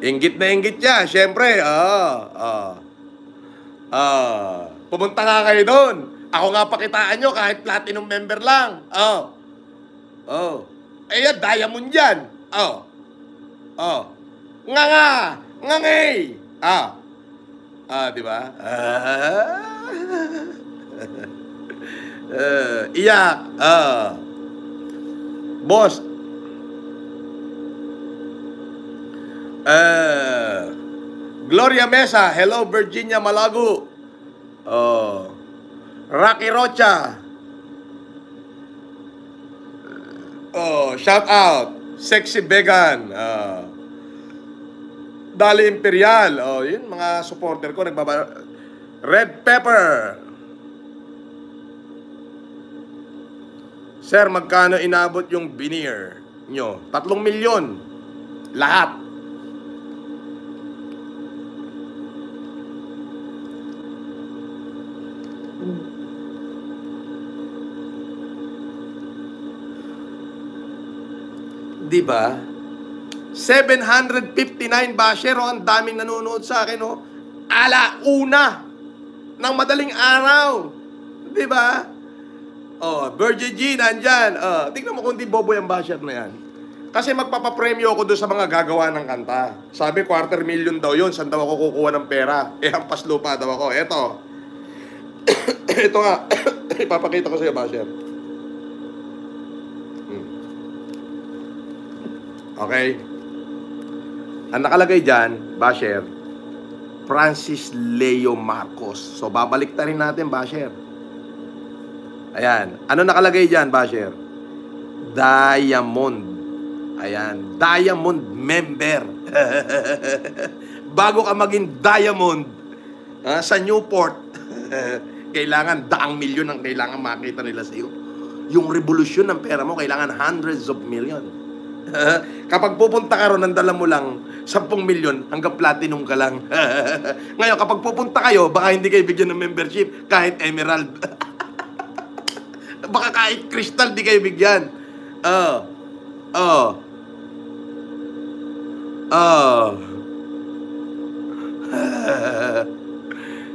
Inggit na inggit niya, syempre. Pumunta nga kayo doon. Ako nga pakitaan nyo kahit platinum member lang. Yan, diamond yan. Ngangay. Diba? Iyak. Boss. Gloria Mesa, hello Virginia Malago. Rocky Rocha. Oh, shout out. Sexy Vegan. Dali Imperial. Oh, yun mga supporter ko Red Pepper. Sir, magkano inabot yung veneer nyo? 3 milyon. Lahat. Diba? 759 basher, ang daming nanonood sa akin, oh. Alauna ng madaling araw. Diba? Oh, Virgin G, nandyan. Tingnan mo kung di bobo yung basher na yan. Kasi magpapapremyo ako doon sa mga gagawa ng kanta. Sabi, 250,000 daw yun. Saan daw ako kukuha ng pera? Hampas lupa daw ako. Eto. Ito nga. Ipapakita ko sa'yo, basher. Okay? Ang nakalagay dyan, basher, Francis Leo Marcos. So, babalik ta rin natin, basher. Ayan. Ano nakalagay dyan, basher? Diamond. Ayan. Diamond member. Bago ka maging diamond sa Newport, kailangan 100,000,000 ang kailangan makita nila sa iyo. Yung revolusyon ng pera mo, kailangan hundreds of million. Kapag pupunta ka ron, nandala mo lang 10 milyon hanggang platinum ka lang. Ngayon, kapag pupunta kayo, baka hindi kayo bigyan ng membership kahit emerald. Baka kahit crystal di kayo bigyan.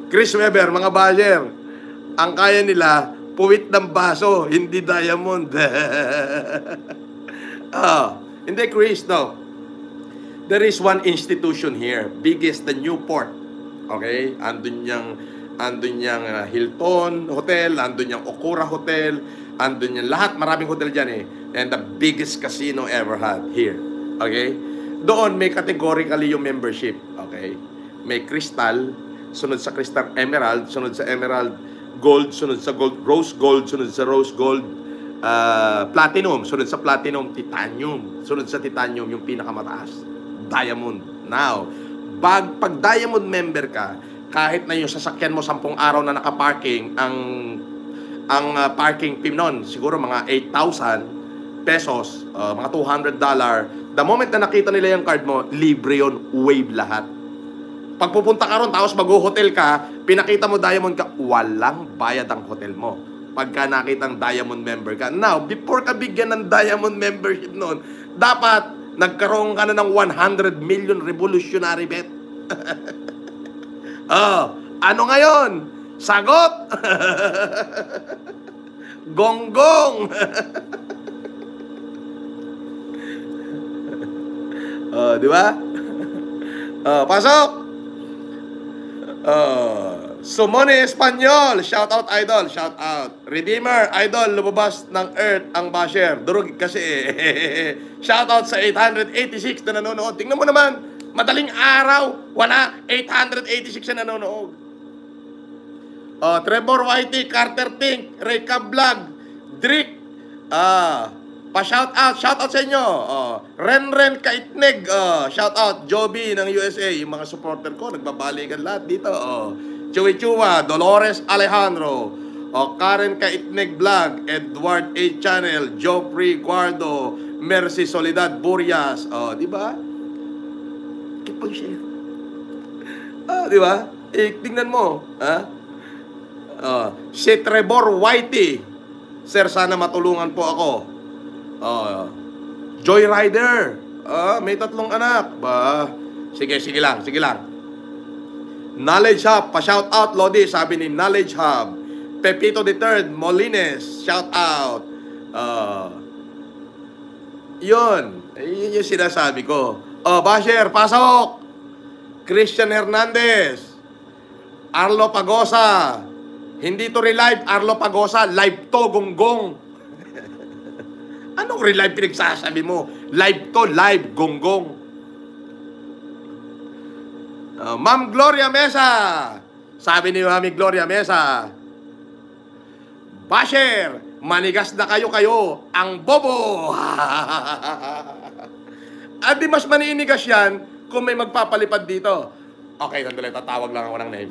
Chris Weber, mga basher, ang kaya nila, puwit ng baso, hindi diamond. Hindi, Chris, no. There is one institution here, biggest than Newport. Okay? Andun yung Hilton Hotel, andun yung Okura Hotel, andun yung lahat, maraming hotel dyan eh. And the biggest casino ever had here. Okay? Doon may categorically yung membership. Okay? May Crystal, sunod sa Crystal Emerald, sunod sa Emerald Gold, sunod sa Gold Rose Gold, sunod sa Rose Gold, Platinum, sunod sa Platinum, Titanium, sunod sa Titanium yung pinakamataas, Diamond. Now, pag Diamond member ka, kahit na yung sasakyan mo 10 araw na nakaparking, ang parking fee nun, siguro mga 8,000 pesos, mga $200. The moment na nakita nila yung card mo, libre yun, wave lahat. Pag pupunta ka ron, tapos mag-hotel ka, pinakita mo Diamond ka, walang bayad ang hotel mo. Pagka nakitang Diamond member ka. Now, before ka bigyan ng Diamond membership noon, dapat nagkaroon ka na ng 100 million revolutionary bet. Ano ngayon? Sagot! Gonggong! Di ba? Pasok! Sumone Espanyol, shout out idol, shout out. Redeemer, idol, lumabas ng earth ang basher. Durog kasi shout out sa 886 na nanonood. Tingnan mo naman, madaling araw, wala 886 na nanonood. Trevor Whitey, Carter Tink, Rayka Vlog, Drick, pa-shout out sa inyo. Ren Kaitneg, shout out. Joby ng USA, yung mga supporter ko, nagbabalikan lahat dito. Chewy Chua, Dolores Alejandro, Karen Kaitneg Vlog, Edward A. Channel, Joffrey Guardo, Mercy Soledad Burias. Di ba? Keep on share. Di ba? Tingnan mo. Si Trevor Whitey, sir, sana matulungan po ako. Joy Rider, may 3 anak. Sige lang. Knowledge Hub, pa-shout out, Lodi, sabi ni Knowledge Hub. Pepito III, Molines, shout out. Yun yung sinasabi ko. Basher, pasok. Christian Hernandez, Arlo Pagosa. Hindi to relive, Arlo Pagosa, live to, gonggong. Anong relive pinagsasabi mo? Live to, live, gonggong. Ma'am Gloria Mesa, sabi ni Mami Gloria Mesa, basher, Manigas na kayo, ang bobo. At di mas maninigas yan kung may magpapalipad dito. Okay, sandali, tatawag lang ako ng name.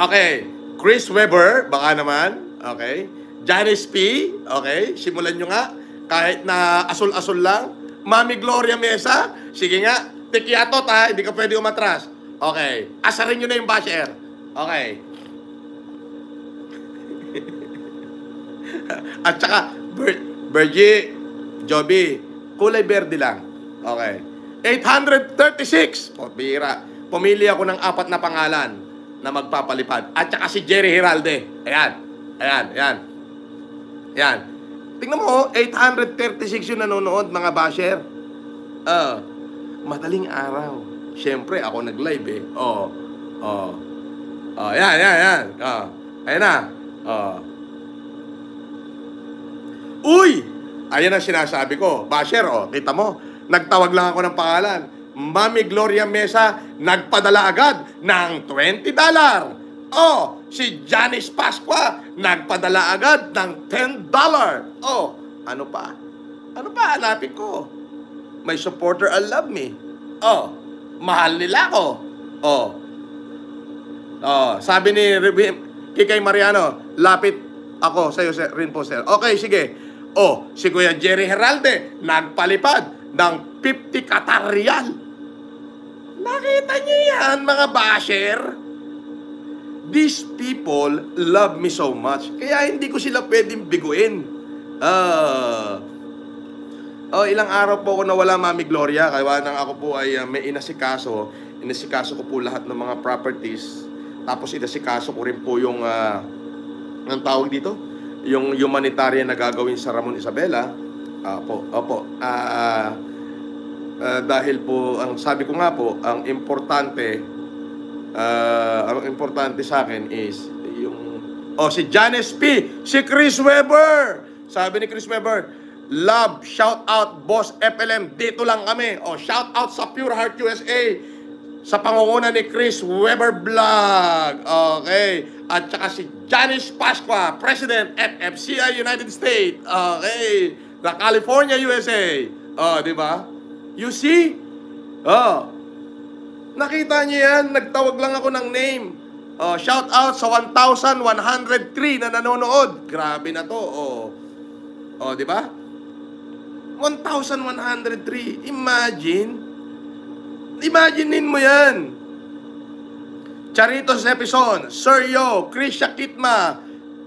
Okay, Chris Webber, baka naman. Okay, Janice P. Okay, simulan nyo nga. Kahit na asul-asul lang. Mami Gloria Mesa, sige nga. Tikiatot ha, hindi ka pwede umatras. Okay. Asarin nyo na yung basher. Okay. At saka, Bergie, Joby, kulay berde lang. Okay. 836. Bira. Pumili ako ng 4 na pangalan na magpapalipad. At saka si Jerry Heralde. Ayan. Ayan. Ayan. Ayan. Tingnan mo, 836 yung nanonood, mga basher. Madaling araw. Siyempre, ako nag-live eh. Yan. Ayan na. Uy! Ayan ang sinasabi ko. Basher, kita mo. Nagtawag lang ako ng pangalan. Mami Gloria Mesa, nagpadala agad ng $20. Si Janice Pasqua, nagpadala agad ng $10. Ano pa? Ano pa hanapin ko? My supporter, I love me. Mahal nila ako. Sabi ni Kikay Mariano, lapit ako sa'yo rin po, sir. Okay, sige. Si Kuya Jerry Heralde, nagpalipad ng 50 Qatar Riyal. Nakita niyo yan, mga basher? These people love me so much. Kaya hindi ko sila pwedeng biguin. Ilang araw po ako nawala, Mami Gloria. Kaya nang ako po ay may inasikaso. Inasikaso ko po lahat ng mga properties. Tapos inasikaso ko rin po yung anong tawag dito? Yung humanitarian na gagawin sa Ramon Isabela. Dahil po, ang sabi ko nga po, ang importante sa akin is yung si Janice P, si Chris Webber. Sabi ni Chris Webber, love, shout out, Boss FLM, dito lang kami. Shout out sa Pure Heart USA sa pangunguna ni Chris Webber Vlog. Okay. At saka si Janice Pasqua, President FFCI United States. Okay. The California USA. Di ba? You see? Nakita niyo yan? Nagtawag lang ako ng name. Shout out sa 1,103 na nanonood. Grabe na to. Di ba? 1,103. Imaginein mo yan. Charito Sepison, Sir Yo, Krisha Kitma,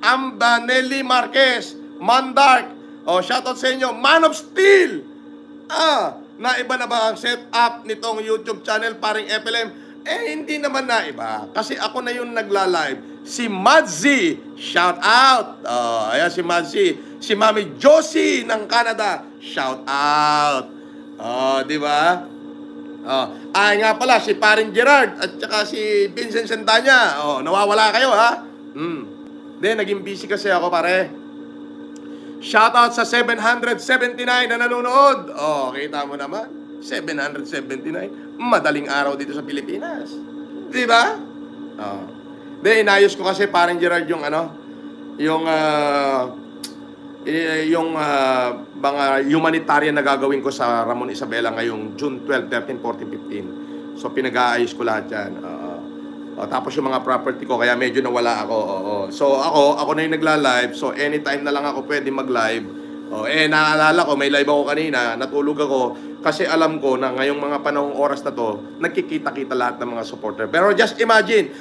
Amba Nelly Marquez, Mandark. Shout out sa inyo. Man of Steel. Naiba na ba ang setup nitong YouTube channel, paring FLM? Hindi naman naiba. Kasi ako na yung nagla-live. Si Madzi, shout out. Ayan si Madzi. Si Mami Josie ng Canada, shout out. Di ba? Nga pala, si paring Gerard at saka si Vincent Santana. Nawawala kayo, ha? Naging busy kasi ako, pare. Shoutout sa 779 na nanonood. Kita mo naman. 779. Madaling araw dito sa Pilipinas. Di ba? Inayos ko kasi parang Gerard yung mga humanitarian na gagawin ko sa Ramon Isabela ngayong June 12, 13, 14, 15. So pinag-aayos ko lahat yan. Tapos yung mga property ko, kaya medyo nawala ako. So ako na yung nagla-live. So anytime na lang ako pwede mag-live. Naalala ko, may live ako kanina, natulog ako. Kasi alam ko na ngayong mga panahong oras na to, nagkikita-kita lahat ng mga supporter. Pero just imagine,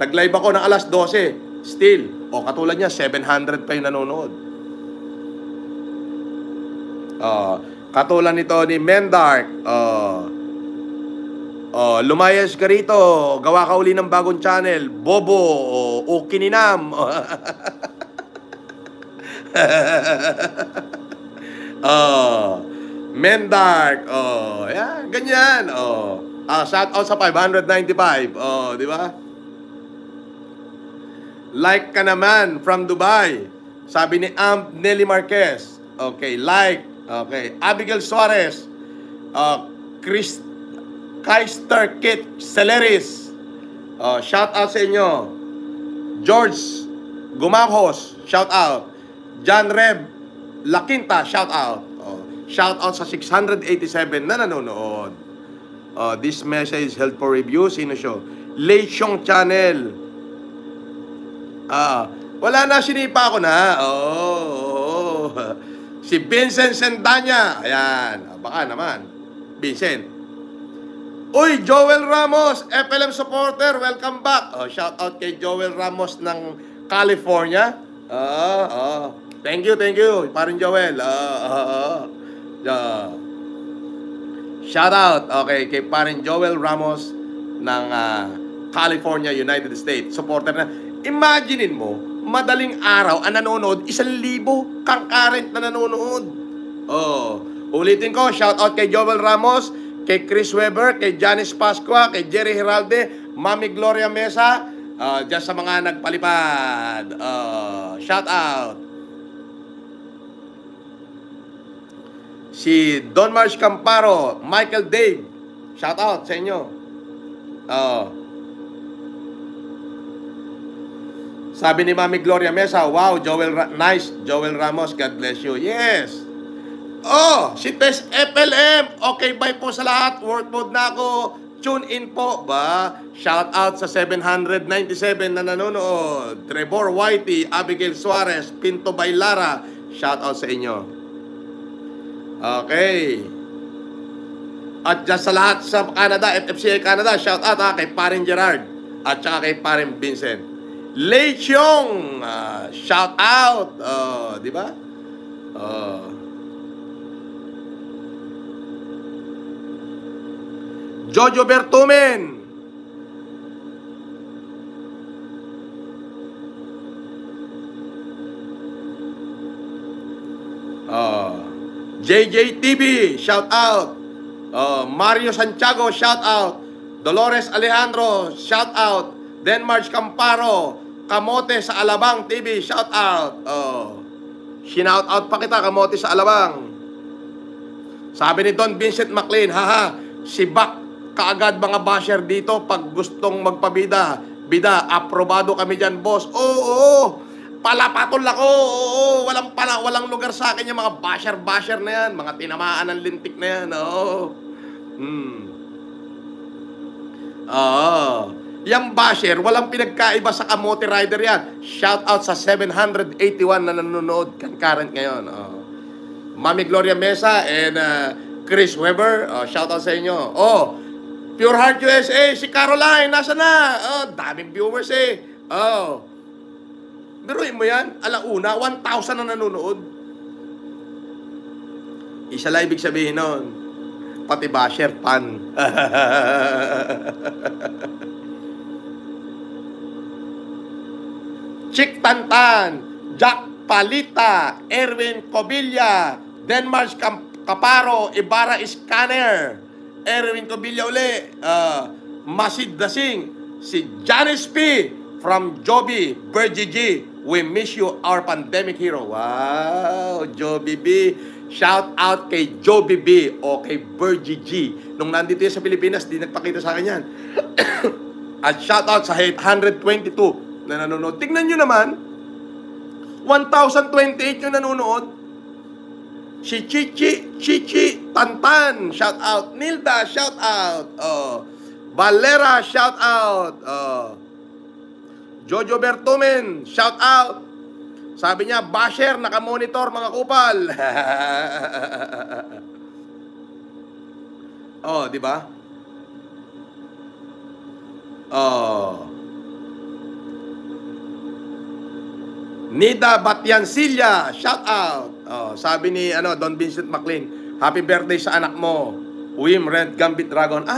nag-live ako ng alas 12, still. Katulad niya, 700 pa yung nanonood. Katulad nito ni Mendark. Lumayas ka rito, gawa ka uli ng bagong channel, Bobo, o Kininam. Mendark, yan, ganyan. Shout out sa 595, di ba? Like ka naman from Dubai, sabi ni Nelly Marquez. Okay, like. Okay, Abigail Suarez, Kaister Kit Celeris, shout out sa inyo. George Gumahos, shout out. John Reb La Quinta, shout out. Shout out sa 687 na nanonood. This message held for review. Sino siya? Lei Xiong Channel. Wala na, sinipa ko na. Si Vincent Sendanya. Ayan. Baka naman. Vincent. Uy, Joel Ramos, FLM supporter, welcome back. Shout out kay Joel Ramos ng California. Thank you. Parin Joel. Shout out, okay, kay Parin Joel Ramos ng California, United States. Supporter na. Imaginein mo, madaling araw ang nanonood, 1,000 concurrent na nanonood. Ulitin ko, shout out kay Joel Ramos, kay Chris Weber, kay Janice Pascua, kay Jerry Heralde, Mami Gloria Mesa, dyan sa mga nagpalipad. Shout out. Si Don Marsh Camparo, Michael Dave, shout out sa inyo. Sabi ni Mami Gloria Mesa, wow, nice, Joel Ramos, God bless you. Yes. Si Tess FLM, okay, bye po sa lahat. Work mode na ako. Tune in po ba? Shout out sa 797 na nanonood. Trevor Whitey, Abigail Suarez, Pinto Bailara. Shout out sa inyo. Okay. At dyan sa lahat sa Canada, FFCA Canada, shout out kay Parin Gerard at saka kay Parin Vincent. Lei Xiong, shout out. Di ba? Jojo Bertumen. JJ TV, shout out. Mario Santiago, shout out. Dolores Alejandro, shout out. Denmark Camparo, Kamote sa Alabang TV, shout out. Shinout out pa kita, Kamote sa Alabang. Sabi ni Don Vincent McLean, si Bak kaagad mga basher dito pag gustong magpabida. Bida, aprobado kami dyan, boss. Oo. Palapatol ako. Oo. Walang lugar sa akin yung mga basher na yan. Mga tinamaan ng lintik na yan. Yung basher, walang pinagkaiba sa Kamote Rider yan. Shout out sa 781 na nanonood concurrent ngayon. Mami Gloria Mesa and Chris Weber, shout out sa inyo. Pure Heart USA, si Caroline, nasa na? Daming viewers eh. Biruin mo yan, alauna, 1,000 na nanonood. Isa lang ibig sabihin nun, pati basher fan. Chick Tantan, Jack Palita, Erwin Cobilla, Denmark Caparo, Ibarra Scanner, Erwin Cobilla uli, Masid Dasing, si Janice P. from Joby, Bergie G. We miss you, our pandemic hero. Wow, Joby B. Shout out kay Joby B. o kay Bergie G. Nung nandito yan sa Pilipinas, di nagpakita sa akin yan. At shout out sa 822 na nanonood. Tingnan nyo naman, 1,028 yung nanonood. Si Chichi Tantan, shout out. Nilda, shout out. Valera, shout out. Jojo Bertumen, shout out. Sabi niya, basher, nakamonitor mga kupal. Di ba? Nida Batyansilla, shout out. Sabi ni Don Vincent McLean, happy birthday sa anak mo, Wim Red Gambit Dragon.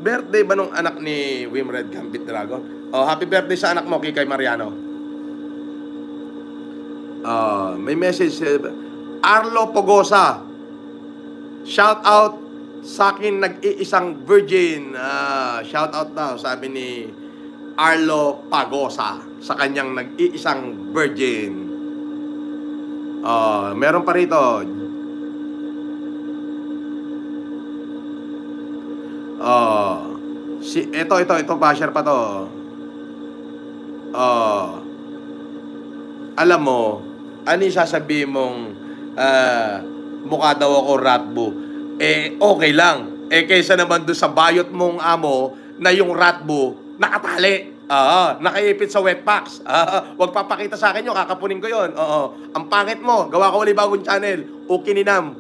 Birthday ba nung anak ni Wim Red Gambit Dragon? Happy birthday sa anak mo, Kikay Mariano. May message, Arlo Pogosa, shout out sa akin, nag-iisang virgin. Shout out daw, sabi ni Arlo Pagosa, sa kanyang nag-iisang virgin. Meron pa rito. Ito basher pa to. Alam mo, Ano yung sasabihin mong mukha daw ako ratbo? Eh, okay lang. Eh, kaysa naman doon sa bayot mong amo na yung ratbo nakatali. Nakaipit sa wetpacks. Wag papakita sa akin yun, kakapunin ko yun. Ang pangit mo, gawa ko ulit bagong channel. Ukininam.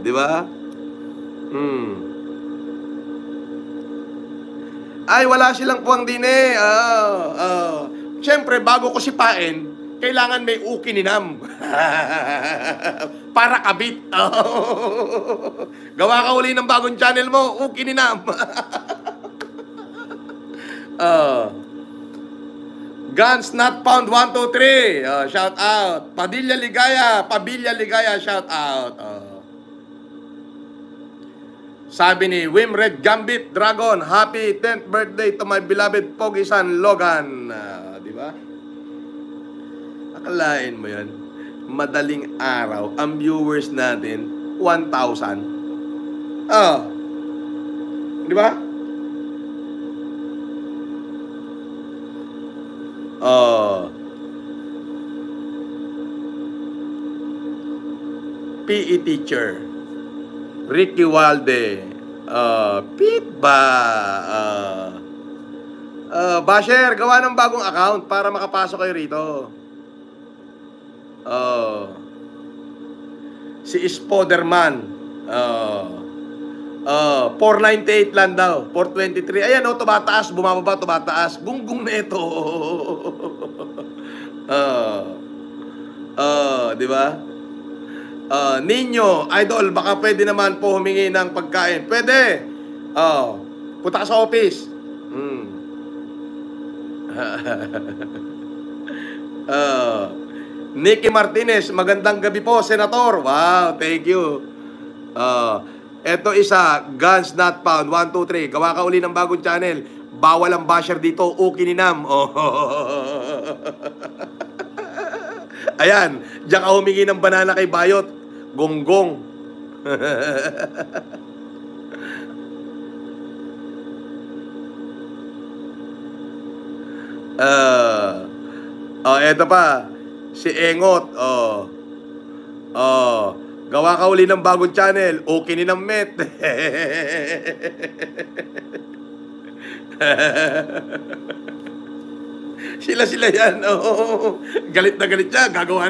Di ba? Ay, wala silang puwang din eh. Siyempre, bago ko sipain, kailangan may ukininam. Para kabit. Gawa ka uli ng bagong channel mo, ukininam. Guns Not Found 1, 2, 3. Shout out. Padilla Ligaya, shout out. Sabi ni Wim Red Gambit Dragon, happy 10th birthday to my beloved Pogi-san Logan. Di ba? Akalain mo yan. Madaling araw, ang viewers natin, 1,000. Di ba? PE teacher Ricky Walde, Pete ba? Basher, gawa ng bagong account para makapasok kayo rito. Si Spoderman, 498 lang daw, 423. Ayan, tumataas, bumababa, tumataas. Gunggong na ito. Di ba? Ninyo, idol, baka pwede naman po humingi ng pagkain. Pwede. Punta ka sa office. Nicky Martinez, magandang gabi po, Senator. Wow, thank you. Eto isa, Guns Not Found 1, 2, 3. Gawa ka uli ng bagong channel. Bawal ang basher dito, ukininam. Ayan, diyan ka humingi ng banana kay Bayot. Gonggong. Eto pa. Si Engot. Gawa ka uli ng bagong channel. Okay ni ng met. Sila yan. Galit na galit siya. Gagawa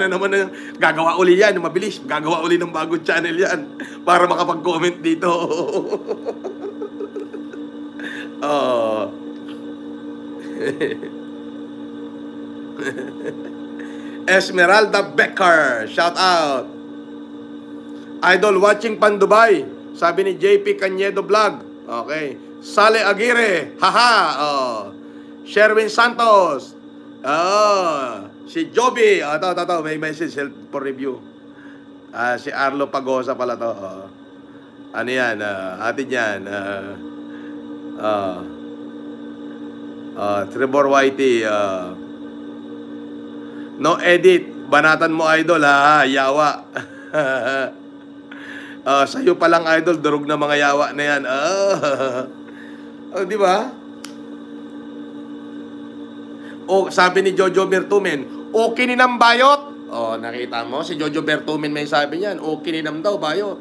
uli yan. Mabilis. Gagawa uli ng bagong channel yan. Para makapag-comment dito. Esmeralda Becker, shout out. Idol watching Pan Dubai, sabi ni JP Cañedo Vlog. Okay. Sale Aguirre, haha. Sherwin Santos. Si Joby. May message for review. Si Arlo Pagosa pala to. Ano yan? Atin yan. Trevor Whitey. No edit. Banatan mo, idol, ha? Yawa. Sa'yo palang, idol, durog na mga yawa na yan. Di ba? Sabi ni Jojo Bertumen, okay ni ng bayot. Nakita mo? Si Jojo Bertumen may sabi niyan, okay ni ng daw bayot.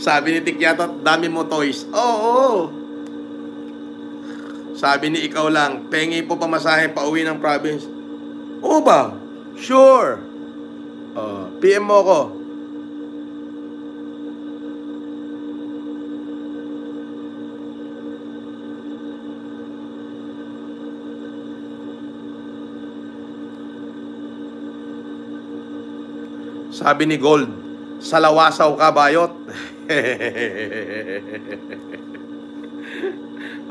Sabi ni Tikyato, dami mo toys. Oo. Sabi ni ikaw lang, pengi po pamasahe pa uwi ng province. Oo ba? Sure. PM mo ko. Sabi ni Gold, salawasaw ka, bayot.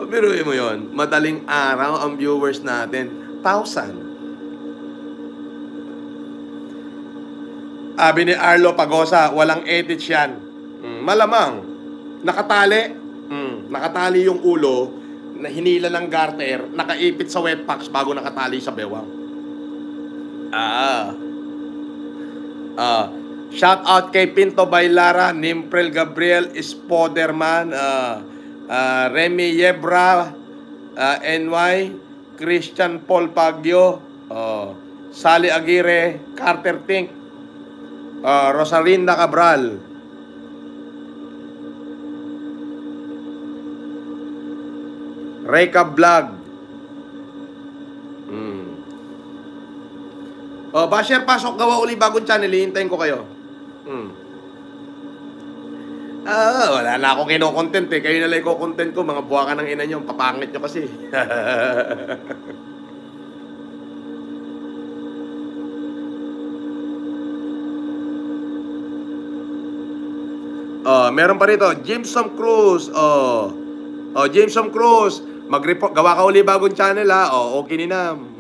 Biruin mo yun, madaling araw ang viewers natin, 1,000. Sabi ni Arlo Pagosa, walang edits yan. Malamang, nakatali. Nakatali yung ulo, na hinila ng garter, nakaipit sa wetpacks bago nakatali sa bewang. Shout out kay Pinto Bailara, Nimprel Gabriel Spoderman, Remy Yebra, NY, Christian Paul Pagyo, Sally Aguirre, Carter Tink, Rosalinda Cabral, Reka Vlog. Basher, pasok, gawa uli bagong channel, hihintayin ko kayo. Wala na akong kino-content eh. Kayo na lang ko-content ko, mga buwaka ng ina nyo, papangit nyo kasi. Meron pa rito, Jameson Cruz. Jameson Cruz, mag-report, gawa ka uli bagong channel ha. Okay ni Nam.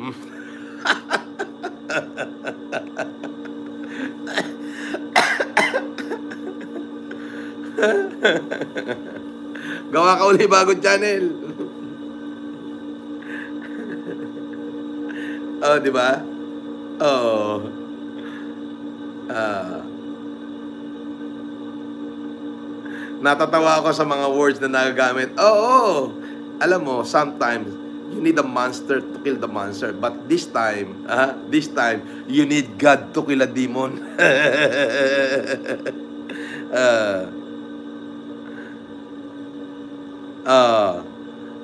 Gawa ka uli bagong channel. Di ba? Natatawa ako sa mga words na nagagamit. Alam mo, sometimes you need a monster to kill the monster, but this time you need God to kill a demon.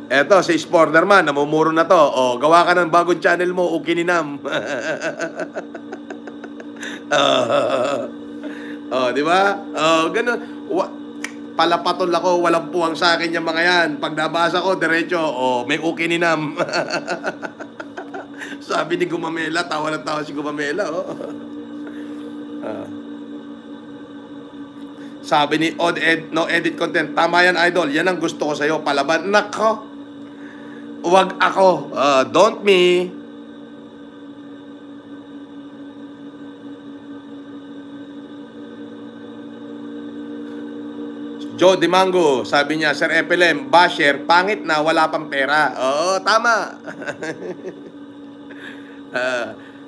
Eto, si Sporderman, namumuro na to. Gawa ka ng bagong channel mo, ukininam. Di ba? Ganun. Palapatol ako, walang puwang sa akin yung mga yan. Pag nabasa ko, diretso, may ukininam. Sabi ni Gumamela, tawa ng tawa si Gumamela, Sabi ni no edit content, tama yan idol, yan ang gusto ko sa'yo, palaban. Nako, wag ako, don't me. Joe Dimango, sabi niya, Sir FLM, basher, pangit na, wala pang pera. Tama.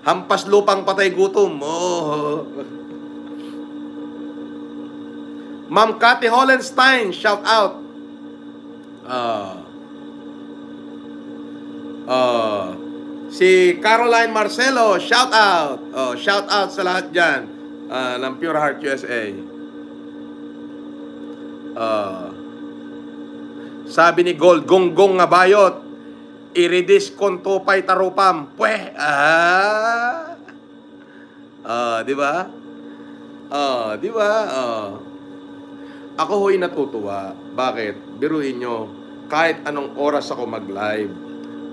Hampas lupang patay gutom. Ma'am Cathy Hollenstein, shout out. Si Caroline Marcelo, shout out. Shout out sa lahat dyan ng Pure Heart USA. Sabi ni Gold, gonggong nga bayot, iridis kontupay tarupam. Di ba? Di ba? Ako ho'y natutuwa. Bakit? Biruin nyo, kahit anong oras ako mag-live,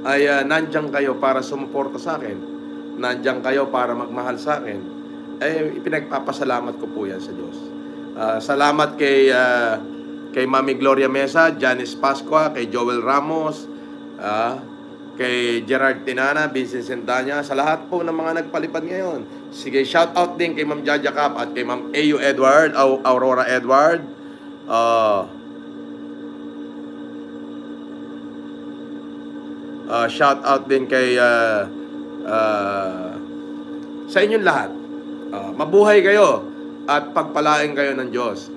ay nandiyan kayo para sumuporta sa akin. Nandiyan kayo para magmahal sa akin. Ipinagpapasalamat ko po yan sa Diyos. Salamat kay Mami Gloria Mesa, Janice Pascua, kay Joel Ramos, kay Gerard Tinana, Vincent Sendanya, sa lahat po ng mga nagpalipad ngayon. Sige, shout out din kay Ma'am Jaja Cap at kay Ma'am A.U. Edward, Aurora Edward. Shout out din kay sa inyong lahat. Mabuhay kayo at pagpalain kayo ng Diyos.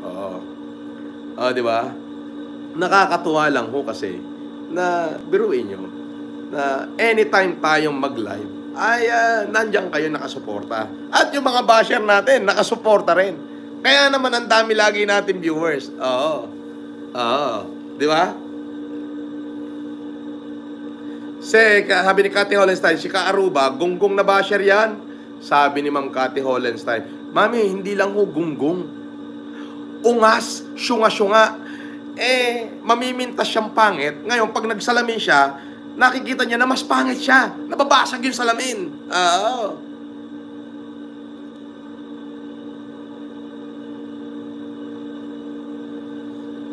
Di ba? Nakakatuwa lang ho kasi na biruin nyo na anytime tayong mag-live ay nandiyan kayo nakasuporta. At yung mga basher natin nakasuporta rin. Kaya naman ang dami lagi natin viewers. Di ba? Sabi ni Cathy Hollenstein, si Ka Aruba, gunggong na basher yan? Sabi ni Ma'am Cathy Hollenstein, Mami, hindi lang ho gunggong. Ungas, syunga-syunga. Mamimintas siyang pangit. Ngayon, pag nagsalamin siya, nakikita niya na mas pangit siya. Nababasag yung salamin.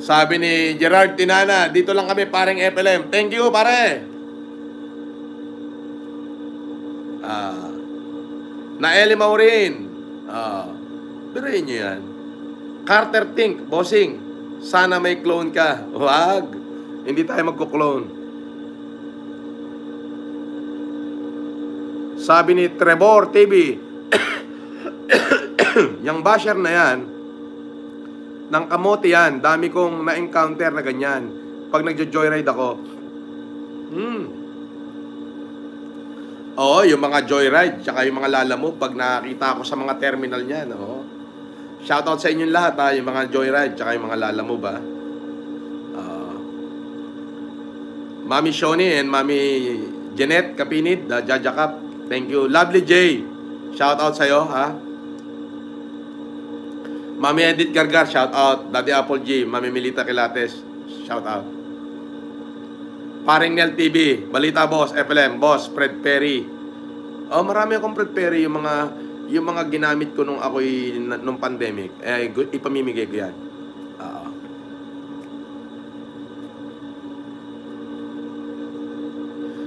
Sabi ni Gerard Tinana, dito lang kami paring FLM. Thank you, pare. Na Eli Maurin. Biruin nyo yan. Carter Tink, bossing, sana may clone ka. Wag. Hindi tayo magko-clone. Sabi ni Trevor TV, Yung basher na yan, ng kamote yan, dami kong na-encounter na ganyan. Pag nagjo-joyride ako, oo, yung mga joyride, tsaka yung mga lalamove, pag nakita ako sa mga terminal niyan, oo. Shoutout sa inyong lahat, ha, yung mga joyride, tsaka yung mga lalamove, ha. Mami Shoni and Mami Jeanette Kapinid, Jajakap, thank you. Lovely J, shoutout sa'yo, ha. Mami Edith Gargar, shoutout. Daddy Apple G, Mami Milita Kilates, shoutout. Paring Nel TV, Balita Boss, FLM, Boss, Fred Perry. Oh, marami akong Fred Perry, yung mga ginamit ko nung ako'y nung pandemic. Ipamimigay ko yan.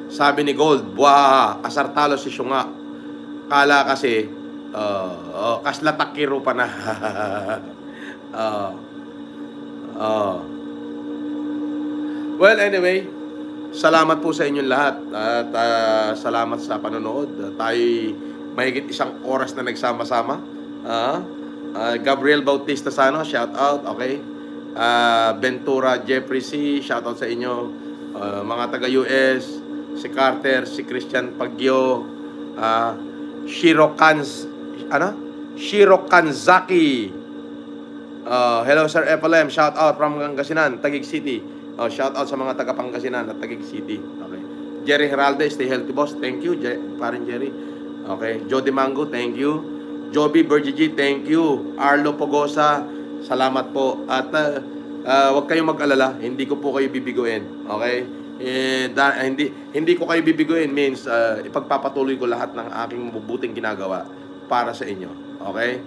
Sabi ni Gold, buha, asartalo si Syunga. Kala kasi, kaslatakiro pa na. Well, anyway, salamat po sa inyong lahat. At salamat sa panonood. Tayo'y mahigit 1 oras na nagsama-sama. Gabriel Bautista Sano, shout out, okay. Ventura Jeffrey C, shout out sa inyo. Mga taga-US, si Carter, si Christian Pagyo, Shiro Kanzaki. Hello Sir FLM, shout out from Pangasinan, Taguig City. Shout out sa mga taga Pangasinan at Taguig City. Okay. Jerry Heralde, stay healthy boss. Thank you, parin Jerry. Okay. Jody Mango, thank you. Joby Bergigi, thank you. Arlo Pogosa, salamat po. At huwag kayong mag-alala, hindi ko po kayo bibiguin. Okay? Hindi ko kayo bibiguin means ipagpapatuloy ko lahat ng aking mabubuting ginagawa para sa inyo. Okay?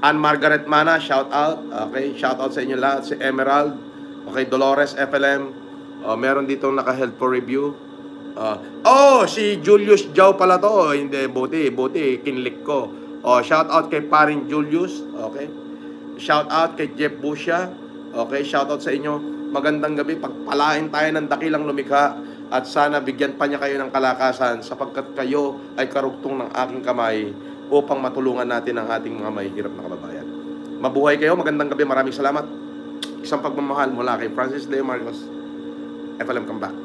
Ann Margaret Mana, shout out. Okay? Shout out sa inyo lahat. Si Emerald, okay, Dolores FLM. Meron dito naka-health for review. Si Julius Jau pala to. Hindi, buti kinlik ko. Shout out kay paring Julius. Okay? Shout out kay Jeff Busha. Okay? Shout out sa inyo. Magandang gabi, pagpalain tayo ng dakilang lumikha at sana bigyan pa niya kayo ng kalakasan sapagkat kayo ay karugtong ng aking kamay upang matulungan natin ang ating mga may hirap na kababayan. Mabuhay kayo, magandang gabi, maraming salamat. Isang pagmamahal mula kay Francis Leo Marcos. FLM, come back.